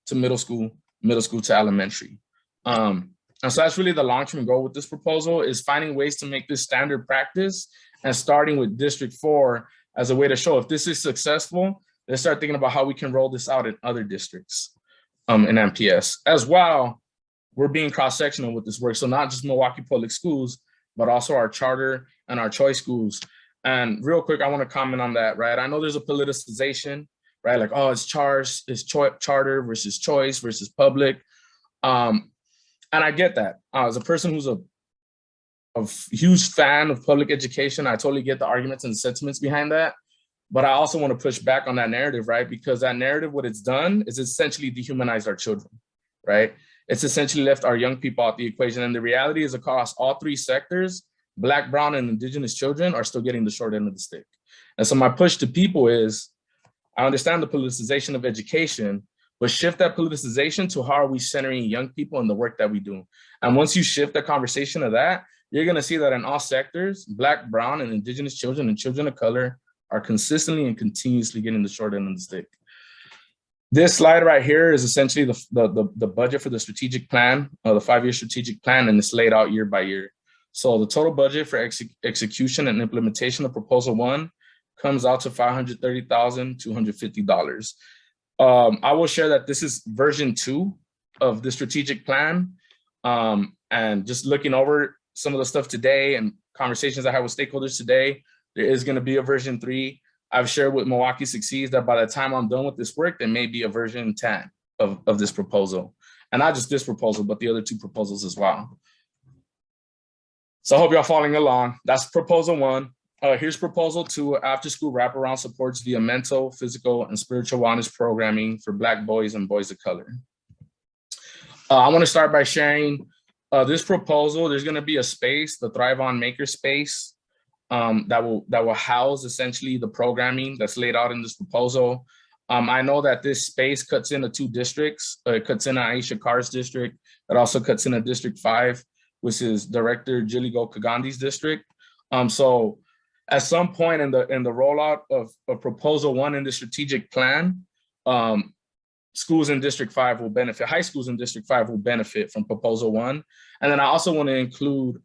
to middle school to elementary. And so that's really the long-term goal with this proposal, is finding ways to make this standard practice and starting with District 4 as a way to show if this is successful, let's start thinking about how we can roll this out in other districts in MPS. As well, we're being cross-sectional with this work. So not just Milwaukee Public Schools, but also our charter and our choice schools. And real quick, I want to comment on that, right? I know there's a politicization, right? Like, oh, it's charter versus choice versus public. And I get that. As a person who's a huge fan of public education, I totally get the arguments and the sentiments behind that. But I also want to push back on that narrative, right? Because that narrative, what it's done is essentially dehumanized our children, right? it's essentially left our young people out the equation. And the reality is across all three sectors, Black, Brown, and Indigenous children are still getting the short end of the stick. And so my push to people is, I understand the politicization of education, but shift that politicization to how are we centering young people in the work that we do. And once you shift the conversation to that, you're gonna see that in all sectors, Black, Brown, and Indigenous children and children of color are consistently and continuously getting the short end of the stick. This slide right here is essentially the budget for the strategic plan, the 5-year strategic plan, and it's laid out year by year. So the total budget for execution and implementation of Proposal 1 comes out to $530,250. I will share that this is version 2 of the strategic plan. And just looking over some of the stuff today and conversations I had with stakeholders today, there is going to be a version 3. I've shared with Milwaukee Succeeds that by the time I'm done with this work, there may be a version 10 of this proposal. And not just this proposal, but the other 2 proposals as well. So I hope y'all following along. That's Proposal 1. Here's Proposal 2, after-school wraparound supports via mental, physical, and spiritual wellness programming for Black boys and boys of color. I want to start by sharing this proposal. There's going to be a space, the Thrive On Maker space, that will house essentially the programming that's laid out in this proposal. I know that this space cuts into 2 districts. It cuts in Aisha Carr's district. It also cuts into District 5, which is Director Jiligo Kagandi's district. So at some point in the rollout of Proposal 1 in the strategic plan, schools in District 5 will benefit, high schools in District 5 will benefit from Proposal 1. And then I also want to include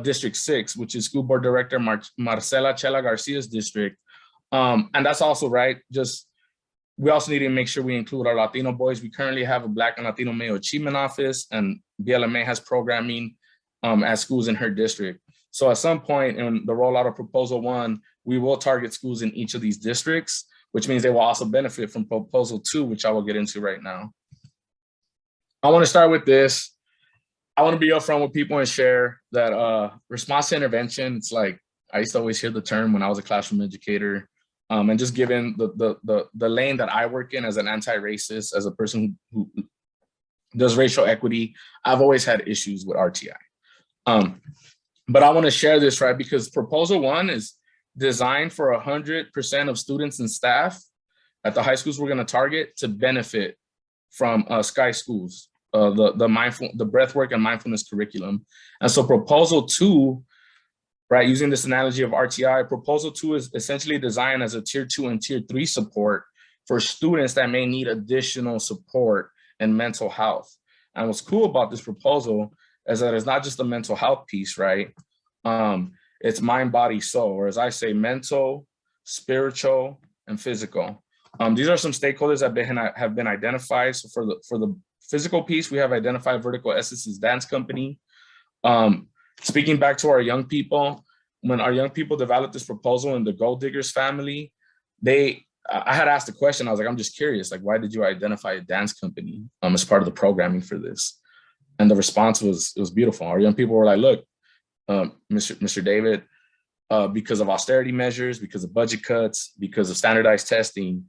District 6, which is School Board Director Marcela Chela Garcia's district. And that's also right. Just, we also need to make sure we include our Latino boys. We currently have a Black and Latino male achievement office, and BLMA has programming at schools in her district. So at some point in the rollout of Proposal 1, we will target schools in each of these districts, which means they will also benefit from Proposal 2, which I will get into right now. I want to start with this. I want to be upfront with people and share that response to intervention, it's like, I used to always hear the term when I was a classroom educator. And just given the lane that I work in as an anti-racist, as a person who does racial equity, I've always had issues with RTI. But I want to share this, right? Because Proposal 1 is designed for 100% of students and staff at the high schools we're going to target to benefit from SKY schools, the breathwork and mindfulness curriculum. And so Proposal 2, right, using this analogy of RTI, Proposal 2 is essentially designed as a Tier 2 and Tier 3 support for students that may need additional support in mental health. And what's cool about this proposal is that it's not just a mental health piece, right? It's mind, body, soul, or as I say, mental, spiritual, and physical. These are some stakeholders that have been identified. So for the physical piece, we have identified Vertical Essences Dance Company. Speaking back to our young people, when our young people developed this proposal in the Gold Diggers family, I had asked a question. I was like, I'm just curious, like, why did you identify a dance company as part of the programming for this? And the response was beautiful. Our young people were like, look, Mr. David, because of austerity measures, because of budget cuts, because of standardized testing,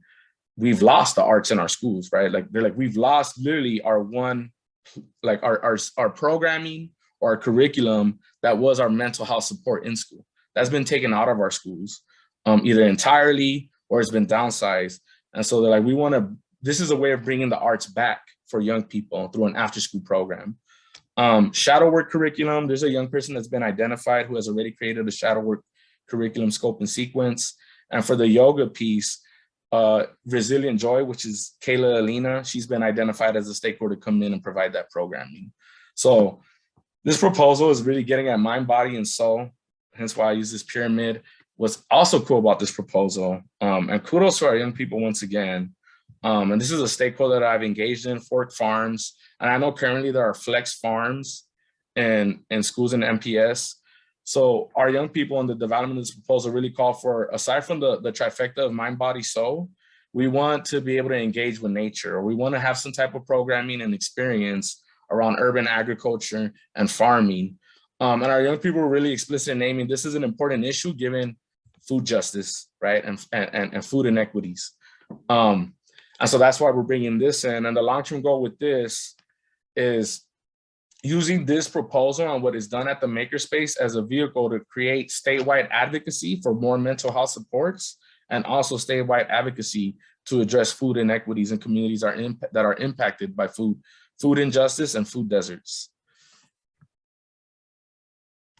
we've lost the arts in our schools, right? Like, they're like, we've lost literally our programming or our curriculum that was our mental health support in school. That's been taken out of our schools, either entirely or it's been downsized. And so they're like, this is a way of bringing the arts back for young people through an after-school program. Shadow work curriculum, there's a young person that's been identified who has already created a shadow work curriculum scope and sequence. And for the yoga piece, Resilient Joy, which is Kayla Alina, she's been identified as a stakeholder to come in and provide that programming. So this proposal is really getting at mind, body, and soul, hence why I use this pyramid. What's also cool about this proposal, and kudos to our young people once again, and this is a stakeholder that I've engaged in, Fork Farms, and I know currently there are flex farms in schools in MPS. So our young people in the development of this proposal really call for, aside from the trifecta of mind, body, soul, we want to be able to engage with nature, or we want to have some type of programming and experience around urban agriculture and farming. And our young people were really explicit in naming this is an important issue given food justice, right, and food inequities. And so that's why we're bringing this in. And the long-term goal with this is using this proposal and what is done at the Makerspace as a vehicle to create statewide advocacy for more mental health supports, and also statewide advocacy to address food inequities in communities that are impacted by food injustice and food deserts.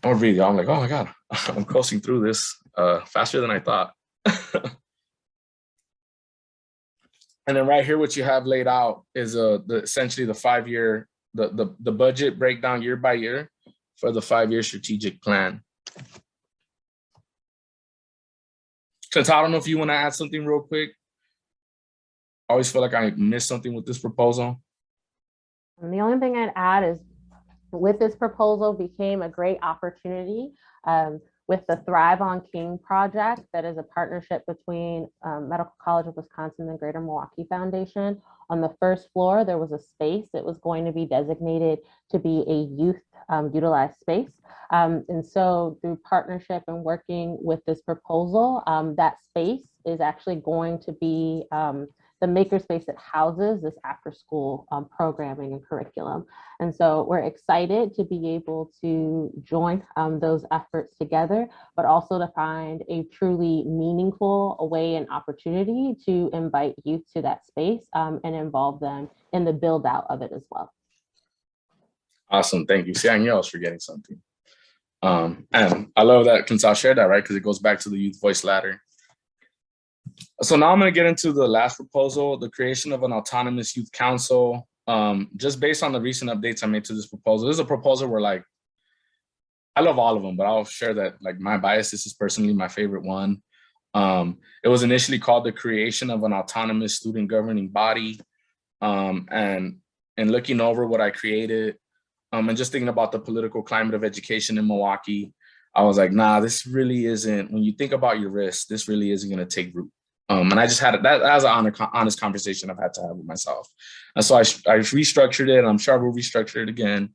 I'm reading, I'm like, oh my God, I'm coasting through this faster than I thought. And then right here, what you have laid out is essentially the 5-year, the budget breakdown year by year for the 5-year strategic plan. Chantal, I don't know if you want to add something real quick. I always feel like I missed something with this proposal. And the only thing I'd add is with this proposal became a great opportunity with the Thrive on King project that is a partnership between Medical College of Wisconsin and Greater Milwaukee Foundation. On the first floor, there was a space that was going to be designated to be a youth utilized space. And so through partnership and working with this proposal, that space is actually going to be the makerspace that houses this after school programming and curriculum. And so we're excited to be able to join those efforts together, but also to find a truly meaningful way and opportunity to invite youth to that space and involve them in the build out of it as well. Awesome, thank you. See, I knew I was forgetting something. And I love that Kinsal shared that, right? Because it goes back to the youth voice ladder. So now I'm going to get into the last proposal, the creation of an autonomous youth council. Just based on the recent updates I made to this proposal, this is a proposal where, like, I love all of them, but I'll share that, like, my bias, this is personally my favorite one. It was initially called the creation of an autonomous student governing body. And looking over what I created and just thinking about the political climate of education in Milwaukee, I was like, nah, this really isn't, when you think about your risks, this really isn't going to take root. And I just had that as an honest conversation I've had to have with myself. And so I restructured it, and I'm sure we'll restructure it again.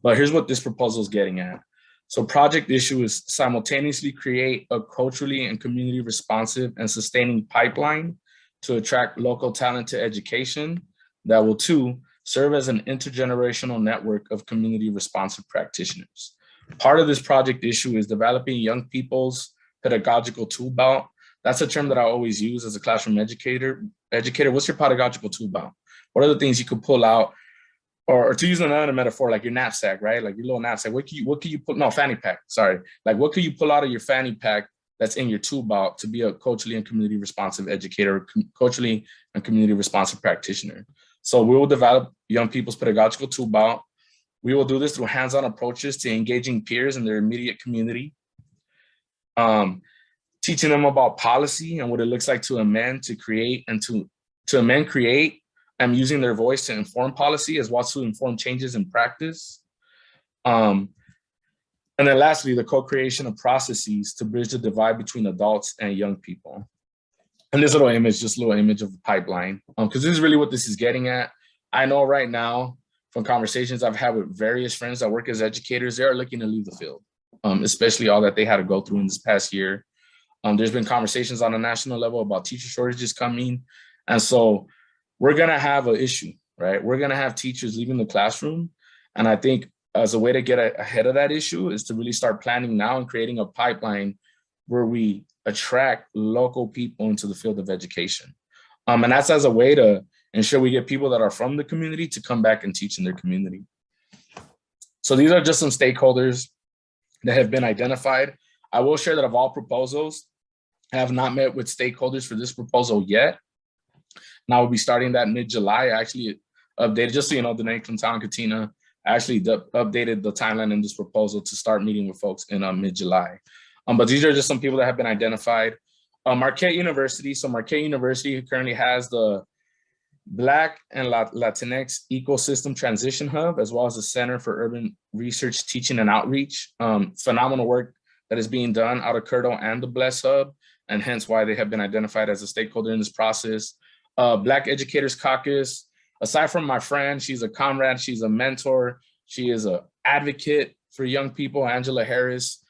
But here's what this proposal is getting at. So project issue is simultaneously create a culturally and community responsive and sustaining pipeline to attract local talent to education that will, 2, serve as an intergenerational network of community responsive practitioners. Part of this project issue is developing young people's pedagogical tool belt. That's a term that I always use as a classroom educator. What's your pedagogical tool belt? What are the things you could pull out? Or to use another metaphor, like your knapsack, right? Like your little knapsack. What can you pull? No, fanny pack. Sorry. Like, what can you pull out of your fanny pack that's in your tool belt to be a culturally and community responsive educator, culturally and community responsive practitioner? So we will develop young people's pedagogical tool belt. We will do this through hands-on approaches to engaging peers in their immediate community. Teaching them about policy and what it looks like to amend, to create, and to amend, create, and using their voice to inform policy as well as to inform changes in practice. And then lastly, the co-creation of processes to bridge the divide between adults and young people. And this little image, just a little image of the pipeline, because this is really what this is getting at. I know right now from conversations I've had with various friends that work as educators, they are looking to leave the field, especially all that they had to go through in this past year. There's been conversations on a national level about teacher shortages coming. And so we're going to have an issue, right? We're going to have teachers leaving the classroom. And I think as a way to get ahead of that issue is to really start planning now and creating a pipeline where we attract local people into the field of education. And that's as a way to ensure we get people that are from the community to come back and teach in their community. So these are just some stakeholders that have been identified. I will share that of all proposals, I have not met with stakeholders for this proposal yet. Now we'll be starting that mid-July. I actually updated, just so you know, the name from Town Katina, I actually updated the timeline in this proposal to start meeting with folks in mid-July. But these are just some people that have been identified. Marquette University. So Marquette University currently has the Black and Latinx Ecosystem Transition Hub, as well as the Center for Urban Research, Teaching, and Outreach. Phenomenal work that is being done out of Curto and the Bless Hub, and hence why they have been identified as a stakeholder in this process. Black Educators Caucus, aside from my friend, she's a comrade, she's a mentor, she is an advocate for young people, Angela Harris.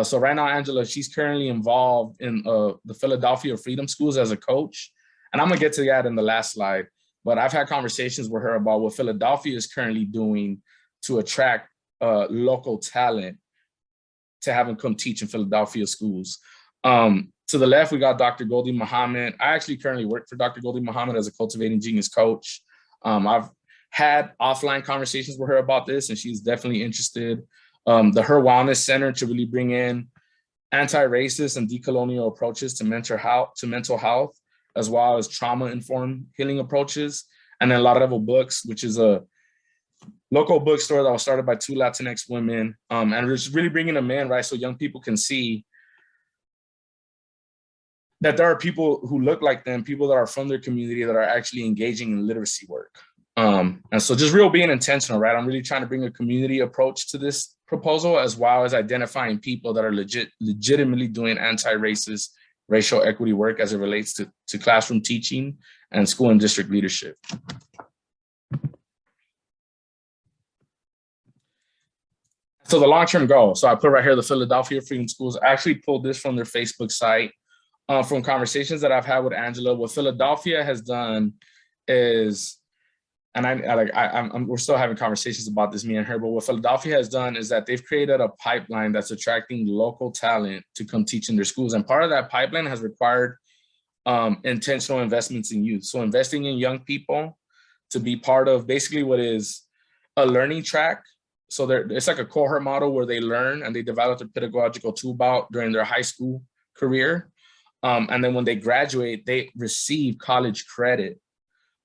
So right now, Angela, she's currently involved in the Philadelphia Freedom Schools as a coach. And I'm gonna get to that in the last slide. but I've had conversations with her about what Philadelphia is currently doing to attract local talent to have them come teach in Philadelphia schools. To the left, we got Dr. Goldie Muhammad. I actually currently work for Dr. Goldie Muhammad as a Cultivating Genius coach. I've had offline conversations with her about this, and she's definitely interested. The Her Wellness Center to really bring in anti-racist and decolonial approaches to mental health, as well as trauma-informed healing approaches. And then La Revo Books, which is a local bookstore that was started by 2 Latinx women. And we're just really bringing them in, right? So young people can see that there are people who look like them, people that are from their community that are actually engaging in literacy work. And so just real being intentional, right? I'm really trying to bring a community approach to this proposal, as well as identifying people that are legitimately doing anti-racist, racial equity work as it relates to classroom teaching and school and district leadership. So the long-term goal, so I put right here, the Philadelphia Freedom Schools. I actually pulled this from their Facebook site. From conversations that I've had with Angela, what Philadelphia has done is, and we're still having conversations about this, me and her, but what Philadelphia has done is that they've created a pipeline that's attracting local talent to come teach in their schools. And part of that pipeline has required intentional investments in youth. So investing in young people to be part of basically what is a learning track. So it's like a cohort model where they learn and they develop a pedagogical tool belt during their high school career. And then when they graduate, they receive college credit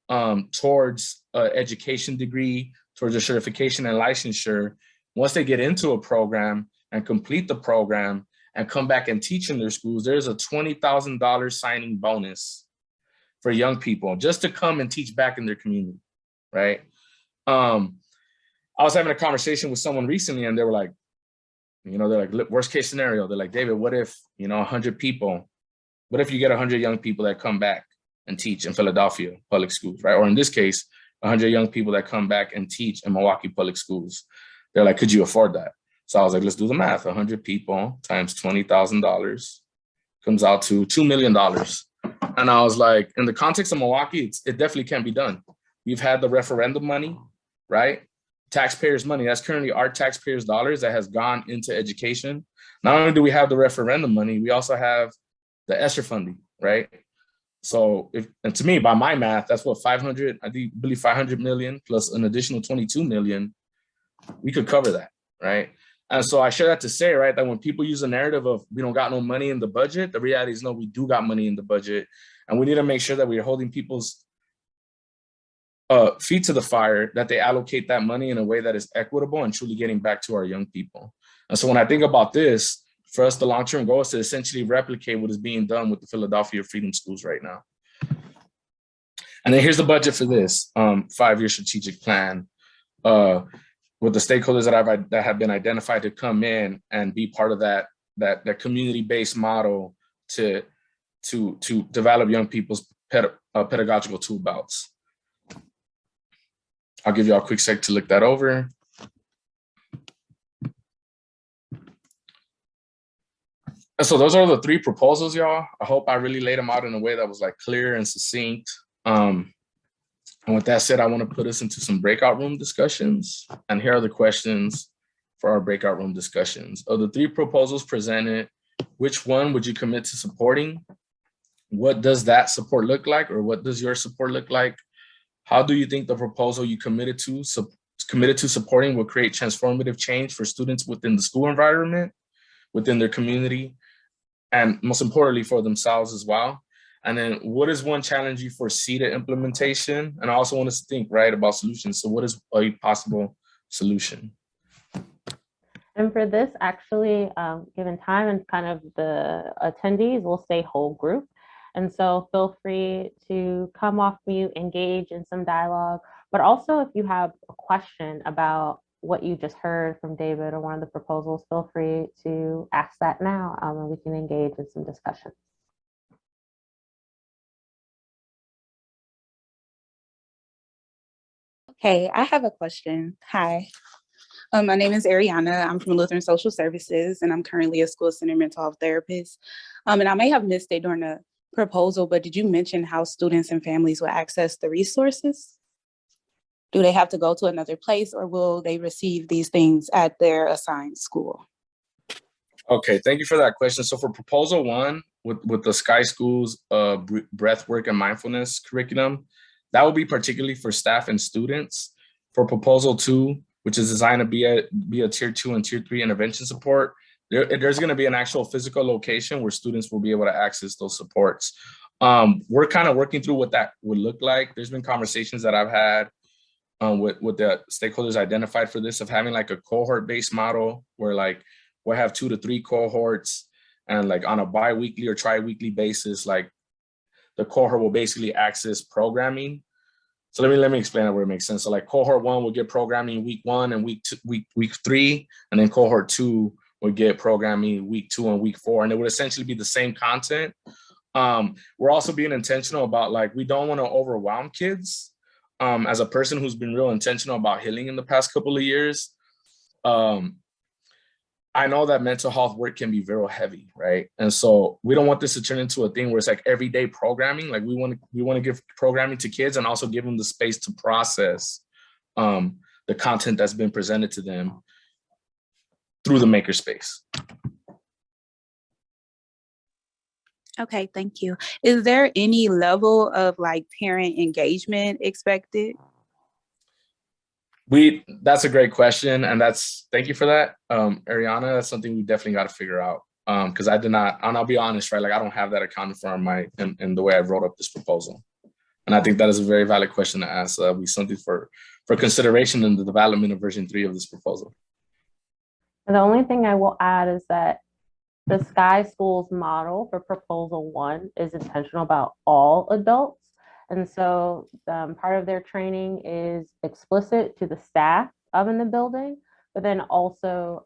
towards an education degree, towards a certification and licensure. Once they get into a program and complete the program and come back and teach in their schools, there's a $20,000 signing bonus for young people just to come and teach back in their community, right? I was having a conversation with someone recently and they were like, they're like, worst case scenario, they're like, David, what if, 100 people, what if you get 100 young people that come back and teach in Philadelphia public schools, right? Or in this case, 100 young people that come back and teach in Milwaukee public schools. They're like, could you afford that? So I was like, let's do the math. 100 people times $20,000 comes out to $2 million. And I was like, in the context of Milwaukee, it definitely can be done. We've had the referendum money, right? Taxpayers' money. That's currently our taxpayers' dollars that has gone into education. Not only do we have the referendum money, we also have the ESSER funding, right? So, and to me, by my math, that's what 500, I believe 500 million plus an additional 22 million, we could cover that, right? And so I share that to say, right, that when people use a narrative of we don't got no money in the budget, the reality is no, we do got money in the budget. And we need to make sure that we're holding people's feet to the fire, that they allocate that money in a way that is equitable and truly getting back to our young people. And so when I think about this, for us, the long-term goal is to essentially replicate what is being done with the Philadelphia Freedom Schools right now. And then here's the budget for this 5-year strategic plan with the stakeholders that have been identified to come in and be part of that community-based model to develop young people's pedagogical tool belts. I'll give you all a quick sec to look that over. And so those are the 3 proposals, y'all. I hope I really laid them out in a way that was like clear and succinct. And with that said, I want to put us into some breakout room discussions. And here are the questions for our breakout room discussions. Of the 3 proposals presented, which one would you commit to supporting? What does that support look like? Or what does your support look like? How do you think the proposal you committed to supporting will create transformative change for students within the school environment, within their community, and most importantly for themselves as well? And then what is one challenge you foresee to implementation? And I also want us to think, right, about solutions. So what is a possible solution? And for this, actually, given time and kind of the attendees, we'll stay whole group. And so feel free to come off mute, engage in some dialogue, but also if you have a question about what you just heard from David or one of the proposals, feel free to ask that now, and we can engage in some discussion. Hey, I have a question. Hi, my name is Ariana. I'm from Lutheran Social Services, and I'm currently a school center mental health therapist. And I may have missed it during the proposal, but did you mention how students and families will access the resources? Do they have to go to another place, or will they receive these things at their assigned school? Okay, thank you for that question. So for proposal 1, with the Sky Schools breathwork and mindfulness curriculum, that will be particularly for staff and students. For proposal 2, which is designed to be a tier 2 and tier 3 intervention support, there's going to be an actual physical location where students will be able to access those supports. We're kind of working through what that would look like. There's been conversations that I've had with the stakeholders identified for this, of having like a cohort-based model where like we'll have 2 to 3 cohorts, and like on a bi-weekly or tri-weekly basis, like the cohort will basically access programming. So let me explain that where it makes sense. So like cohort 1 will get programming week 1 and week 3, and then cohort 2 would get programming week 2 and week 4, and it would essentially be the same content. We're also being intentional about, like, we don't want to overwhelm kids. As a person who's been real intentional about healing in the past couple of years, I know that mental health work can be very heavy, right? And so we don't want this to turn into a thing where it's like everyday programming. Like we want to give programming to kids and also give them the space to process the content that's been presented to them through the makerspace. Okay, thank you. Is there any level of like parent engagement expected? That's a great question, and thank you for that, Ariana. That's something we definitely got to figure out, because I did not, and I'll be honest, right? Like I don't have that accounted for in the way I wrote up this proposal, and I think that is a very valid question to ask. That'll be something for consideration in the development of version 3 of this proposal. And the only thing I will add is that the Sky Schools model for proposal 1 is intentional about all adults. And so part of their training is explicit to the staff of in the building, but then also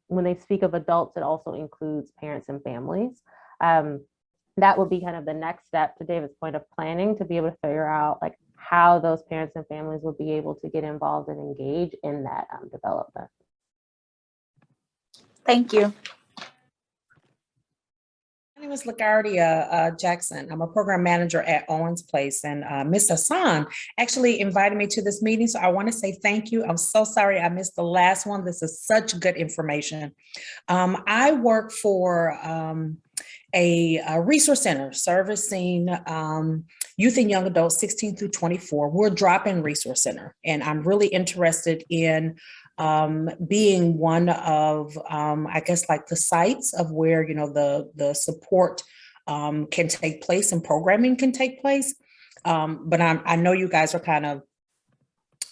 when they speak of adults, it also includes parents and families. That would be kind of the next step, to David's point, of planning, to be able to figure out like how those parents and families will be able to get involved and engage in that development. Thank you. My name is LaGuardia Jackson. I'm a program manager at Owens Place, and Ms. Hassan actually invited me to this meeting, so I want to say thank you. I'm so sorry I missed the last one. This is such good information. I work for a resource center servicing youth and young adults 16 through 24. We're a drop-in resource center, and I'm really interested in being one of, I guess, like the sites of where, you know, the support can take place and programming can take place. But I know you guys are kind of,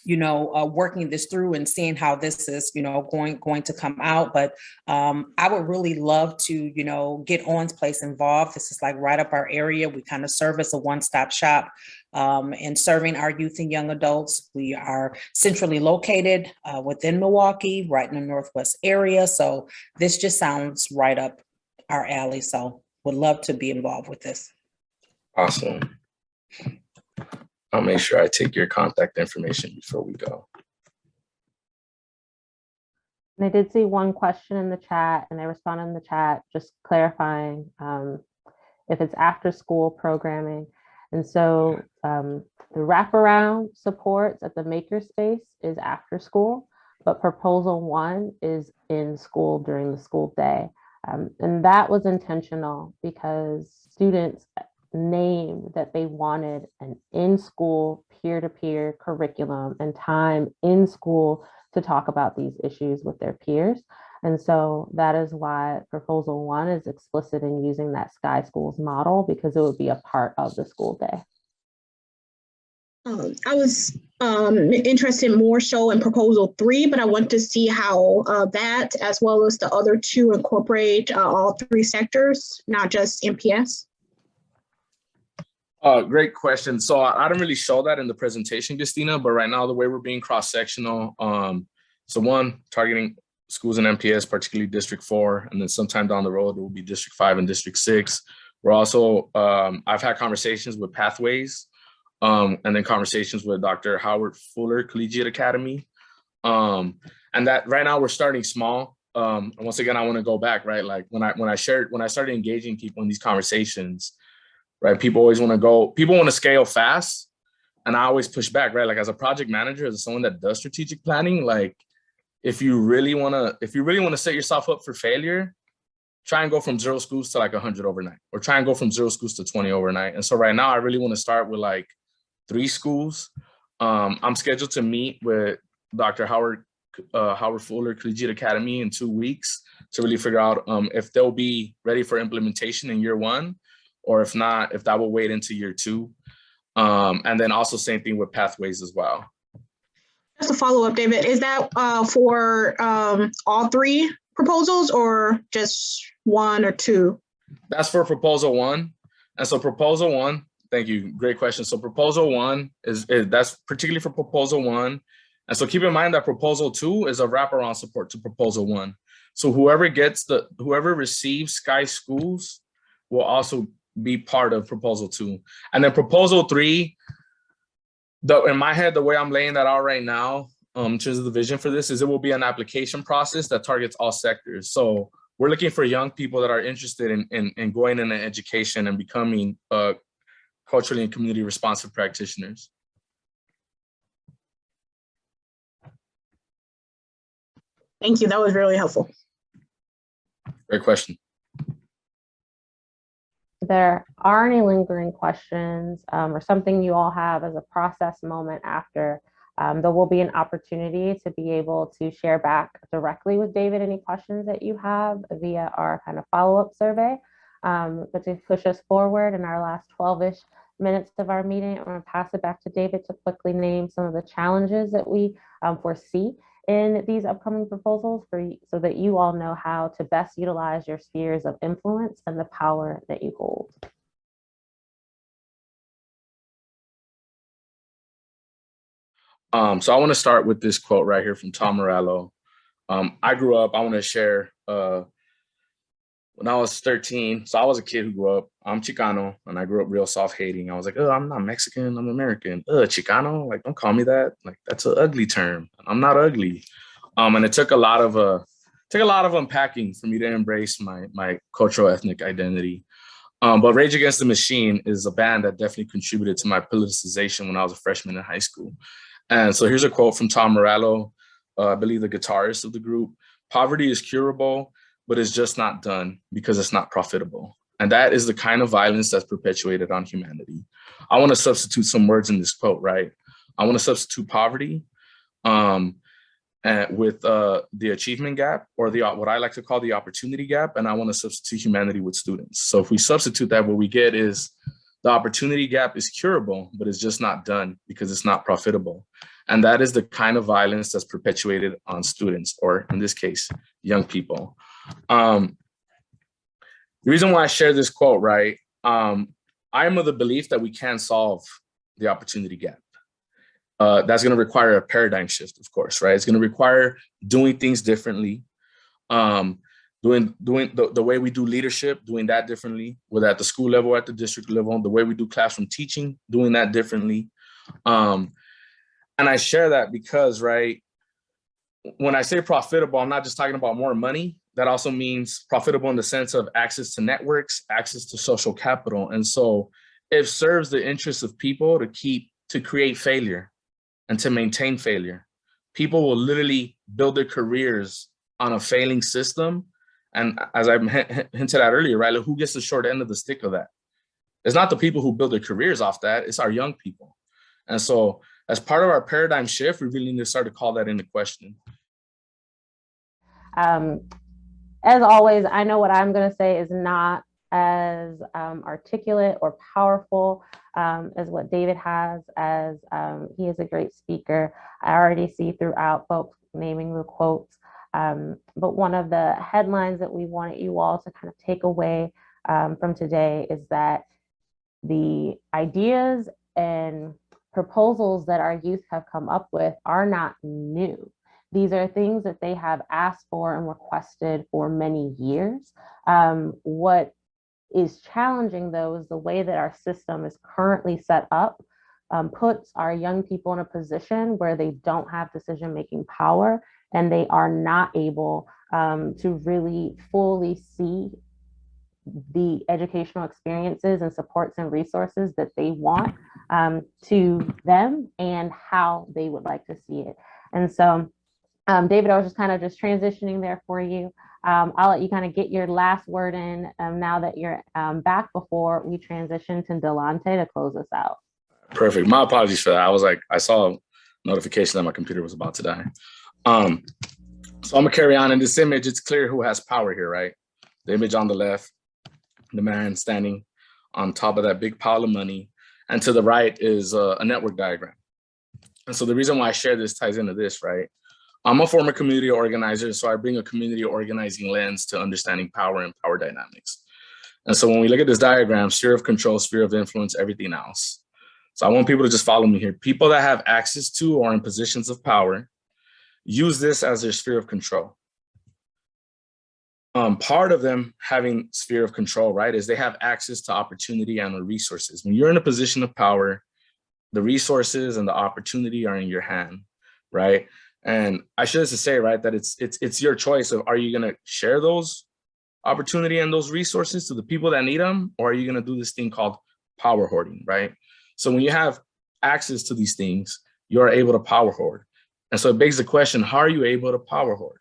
you know, working this through and seeing how this is, you know, going to come out. But I would really love to, you know, get Owens Place involved. This is like right up our area. We kind of serve as a one-stop shop in serving our youth and young adults. We are centrally located within Milwaukee, right in the Northwest area. So this just sounds right up our alley. So would love to be involved with this. Awesome. I'll make sure I take your contact information before we go. And I did see one question in the chat, and I responded in the chat, just clarifying if it's after school programming. And so the wraparound supports at the makerspace is after school, but proposal 1 is in school during the school day. And that was intentional because students named that they wanted an in-school peer-to-peer curriculum and time in school to talk about these issues with their peers. And so that is why proposal 1 is explicit in using that Sky Schools model, because it would be a part of the school day. I was interested more so in proposal 3, but I want to see how that, as well as the other 2, incorporate all 3 sectors, not just MPS. Great question. So I didn't really show that in the presentation, Justina, but right now the way we're being cross-sectional, so 1, targeting schools in MPS, particularly District 4, and then sometime down the road, it will be District 5 and District 6. We're also, I've had conversations with Pathways, and then conversations with Dr. Howard Fuller Collegiate Academy. And that right now we're starting small. and once again, I want to go back, right? Like when I started engaging people in these conversations, right? People always want to scale fast. And I always push back, right? Like as a project manager, as someone that does strategic planning, like if you really want to set yourself up for failure, try and go from 0 schools to like 100 overnight, or try and go from 0 schools to 20 overnight. And so right now I really want to start with like 3 schools. I'm scheduled to meet with Dr. Howard Fuller Collegiate Academy in 2 weeks to really figure out if they'll be ready for implementation in year 1, or if not, if that will wait into year 2. And then also same thing with pathways as well. Just a follow up, David, is that for all 3 proposals or just 1 or 2? That's for proposal 1. And so proposal 1, thank you, great question. So proposal 1 is that's particularly for proposal 1. And so keep in mind that proposal 2 is a wraparound support to proposal 1. So whoever receives Sky Schools will also be part of proposal 2. And then proposal 3, in my head, the way I'm laying that out right now, in terms of the vision for this, is it will be an application process that targets all sectors. So we're looking for young people that are interested in going into education and becoming culturally and community responsive practitioners. Thank you. That was really helpful. Great question. If there are any lingering questions or something you all have as a process moment after, there will be an opportunity to be able to share back directly with David any questions that you have via our kind of follow-up survey. But to push us forward in our last 12-ish minutes of our meeting, I'm going to pass it back to David to quickly name some of the challenges that we foresee in these upcoming proposals so that you all know how to best utilize your spheres of influence and the power that you hold. So I want to start with this quote right here from Tom Morello. I grew up, I want to share, when I was 13, so I was a kid who grew up, I'm Chicano, and I grew up real soft-hating. I was like, oh, I'm not Mexican, I'm American. Chicano, like, don't call me that. Like, that's an ugly term. I'm not ugly. And it took a lot of unpacking for me to embrace my cultural ethnic identity. But Rage Against the Machine is a band that definitely contributed to my politicization when I was a freshman in high school. And so here's a quote from Tom Morello, I believe the guitarist of the group. Poverty is curable, but it's just not done because it's not profitable. And that is the kind of violence that's perpetuated on humanity. I want to substitute some words in this quote, right? I want to substitute poverty with the achievement gap, or what I like to call the opportunity gap. And I want to substitute humanity with students. So if we substitute that, what we get is the opportunity gap is curable, but it's just not done because it's not profitable. And that is the kind of violence that's perpetuated on students, or in this case, young people. The reason why I share this quote, right? I am of the belief that we can solve the opportunity gap. That's going to require a paradigm shift, of course, right? It's going to require doing things differently, doing the way we do leadership, doing that differently, whether at the school level, at the district level, the way we do classroom teaching, doing that differently. And I share that because, right, when I say profitable, I'm not just talking about more money. That also means profitable in the sense of access to networks, access to social capital. And so it serves the interests of people to create failure and to maintain failure. People will literally build their careers on a failing system. And as I hinted at earlier, right, like who gets the short end of the stick of that? It's not the people who build their careers off that, it's our young people. And so as part of our paradigm shift, we really need to start to call that into question. As always, I know what I'm going to say is not as articulate or powerful as what David has, as he is a great speaker. I already see throughout folks naming the quotes. But one of the headlines that we wanted you all to kind of take away from today is that the ideas and proposals that our youth have come up with are not new. These are things that they have asked for and requested for many years. What is challenging, though, is the way that our system is currently set up puts our young people in a position where they don't have decision-making power and they are not able to really fully see the educational experiences and supports and resources that they want to them and how they would like to see it. And so, David, I was just kind of just transitioning there for you. I'll let you kind of get your last word in now that you're back before we transition to Delonte to close us out. Perfect. My apologies for that. I was like, I saw a notification that my computer was about to die. So I'm gonna carry on. In this image, it's clear who has power here, right? The image on the left, the man standing on top of that big pile of money. And to the right is a network diagram. And so the reason why I share this ties into this, right? I'm a former community organizer, so I bring a community organizing lens to understanding power and power dynamics. And so when we look at this diagram, sphere of control, sphere of influence, everything else. So I want people to just follow me here. People that have access to or in positions of power use this as their sphere of control. Part of them having sphere of control, right, is they have access to opportunity and the resources. When you're in a position of power, the resources and the opportunity are in your hand, right? And I should just say, right, that it's your choice of, are you gonna share those opportunity and those resources to the people that need them, or are you gonna do this thing called power hoarding, right? So when you have access to these things, you're able to power hoard. And so it begs the question, how are you able to power hoard?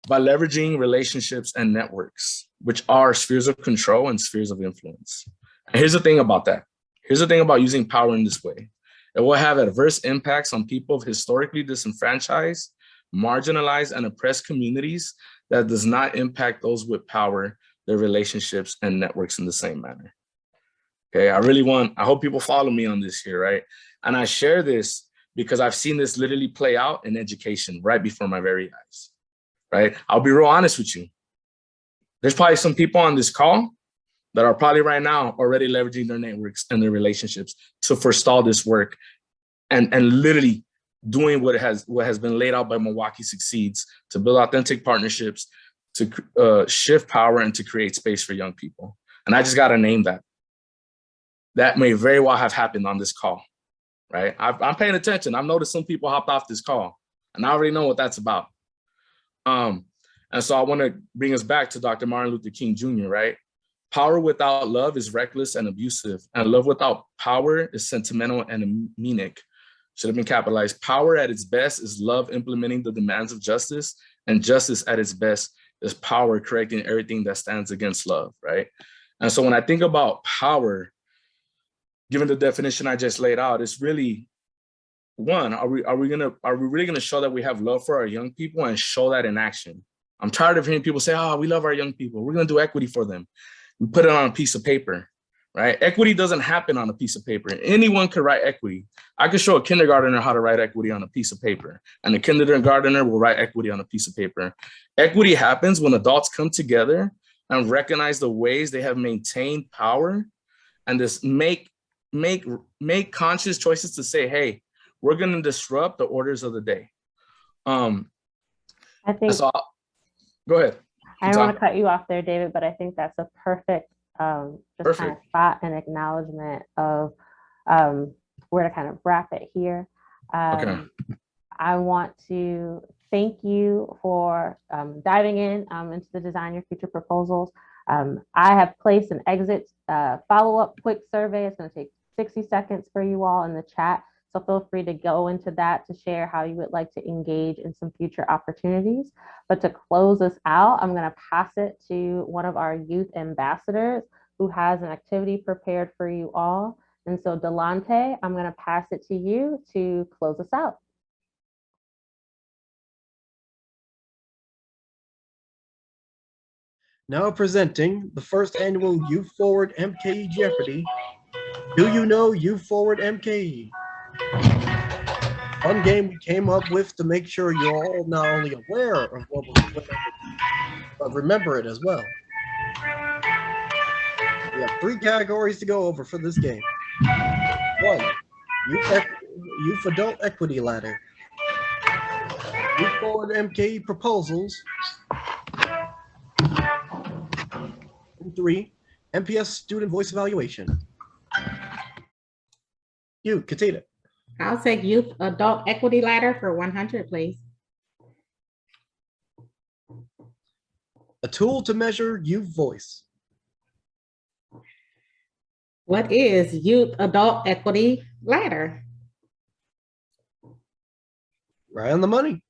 By leveraging relationships and networks, which are spheres of control and spheres of influence. And here's the thing about that. Here's the thing about using power in this way. It will have adverse impacts on people of historically disenfranchised, marginalized, and oppressed communities that does not impact those with power, their relationships and networks in the same manner. Okay, I hope people follow me on this here, right? And I share this because I've seen this literally play out in education right before my very eyes. Right? I'll be real honest with you. There's probably some people on this call that are probably right now already leveraging their networks and their relationships to forestall this work and literally doing what has been laid out by Milwaukee Succeeds to build authentic partnerships, to shift power and to create space for young people. And I just got to name that. That may very well have happened on this call, right? I'm paying attention. I've noticed some people hopped off this call and I already know what that's about. And so I want to bring us back to Dr. Martin Luther King Jr., right? Power without love is reckless and abusive, and love without power is sentimental and anemic. Should have been capitalized. Power at its best is love implementing the demands of justice, and justice at its best is power correcting everything that stands against love, right? And so when I think about power, given the definition I just laid out, it's really, one, are we really gonna show that we have love for our young people and show that in action? I'm tired of hearing people say, oh, we love our young people. We're gonna do equity for them. We put it on a piece of paper, right? Equity doesn't happen on a piece of paper. Anyone could write equity. I could show a kindergartner how to write equity on a piece of paper, and the kindergartner will write equity on a piece of paper. Equity happens when adults come together and recognize the ways they have maintained power and just make conscious choices to say, hey, we're going to disrupt the orders of the day. I think. So go ahead. I don't want to cut you off there, David, but I think that's a perfect kind of spot and acknowledgement of where to kind of wrap it here. Okay. I want to thank you for diving into the Design Your Future proposals. I have placed an exit follow-up quick survey. It's going to take 60 seconds for you all in the chat. So feel free to go into that to share how you would like to engage in some future opportunities. But to close us out, I'm going to pass it to one of our youth ambassadors who has an activity prepared for you all. And so Delonte, I'm going to pass it to you to close us out. Now presenting the first annual Youth Forward MKE Jeopardy. Do you know Youth Forward MKE? Fun game we came up with to make sure you're all not only aware of what we're doing, but remember it as well. We have 3 categories to go over for this game. 1, Youth Adult Equity Ladder. Youth Forward MKE Proposals. And 3, MPS Student Voice Evaluation. You, Katina. I'll take Youth Adult Equity Ladder for 100, please. A tool to measure youth voice. What is Youth Adult Equity Ladder? Right on the money.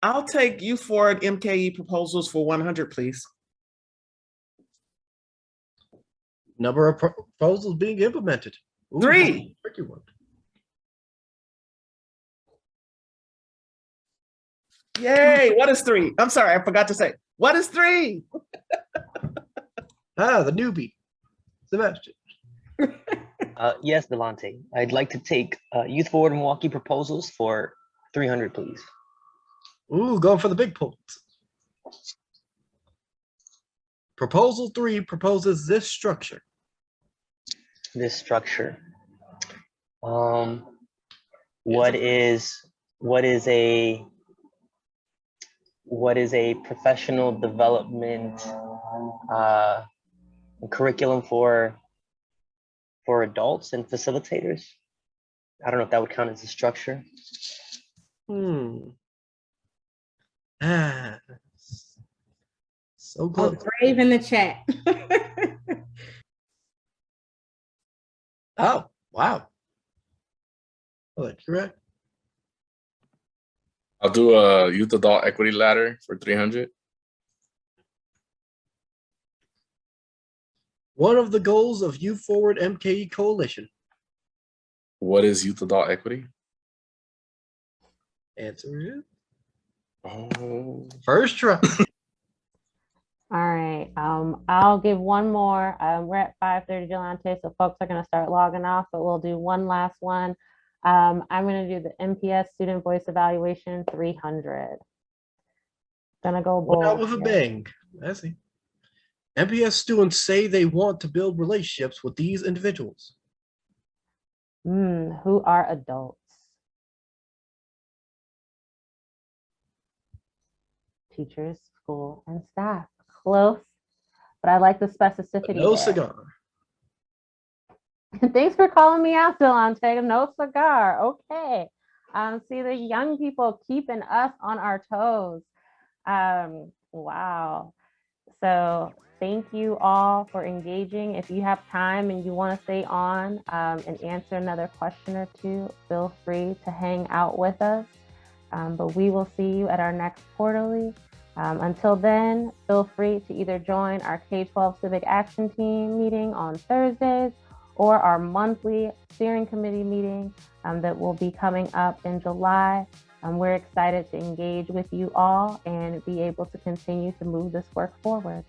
I'll take Youth Forward MKE proposals for 100, please. Number of proposals being implemented. Ooh, 3. Tricky one. Yay, what is 3? I'm sorry, I forgot to say. What is 3? The newbie, Sebastian. Yes, Delante. I'd like to take Youth Forward Milwaukee proposals for 300, please. Ooh, going for the big points. Proposal 3 proposes this structure. This structure. What is a professional development curriculum for adults and facilitators? I don't know if that would count as a structure. So close. Brave in the chat. Oh, wow. Oh, correct. I'll do a Youth Adult Equity Ladder for 300. One of the goals of Youth Forward MKE Coalition. What is Youth Adult Equity? Answer is Oh. first try. All right, I'll give one more. We're at 5:30, Delante, so folks are gonna start logging off, but we'll do one last one. I'm gonna do the MPS Student Voice Evaluation 300. Gonna go bold. Went out with a bang. I see. MPS students say they want to build relationships with these individuals. Who are adults? Teachers, school, and staff. Close, but I like the specificity. No there. cigar. Thanks for calling me out, Delante. No cigar. Okay. See the young people keeping us on our toes. Wow. So thank you all for engaging. If you have time and you want to stay on and answer another question or two, feel free to hang out with us. But we will see you at our next quarterly. Until then, feel free to either join our K-12 Civic Action Team meeting on Thursdays or our monthly steering committee meeting that will be coming up in July. We're excited to engage with you all and be able to continue to move this work forward.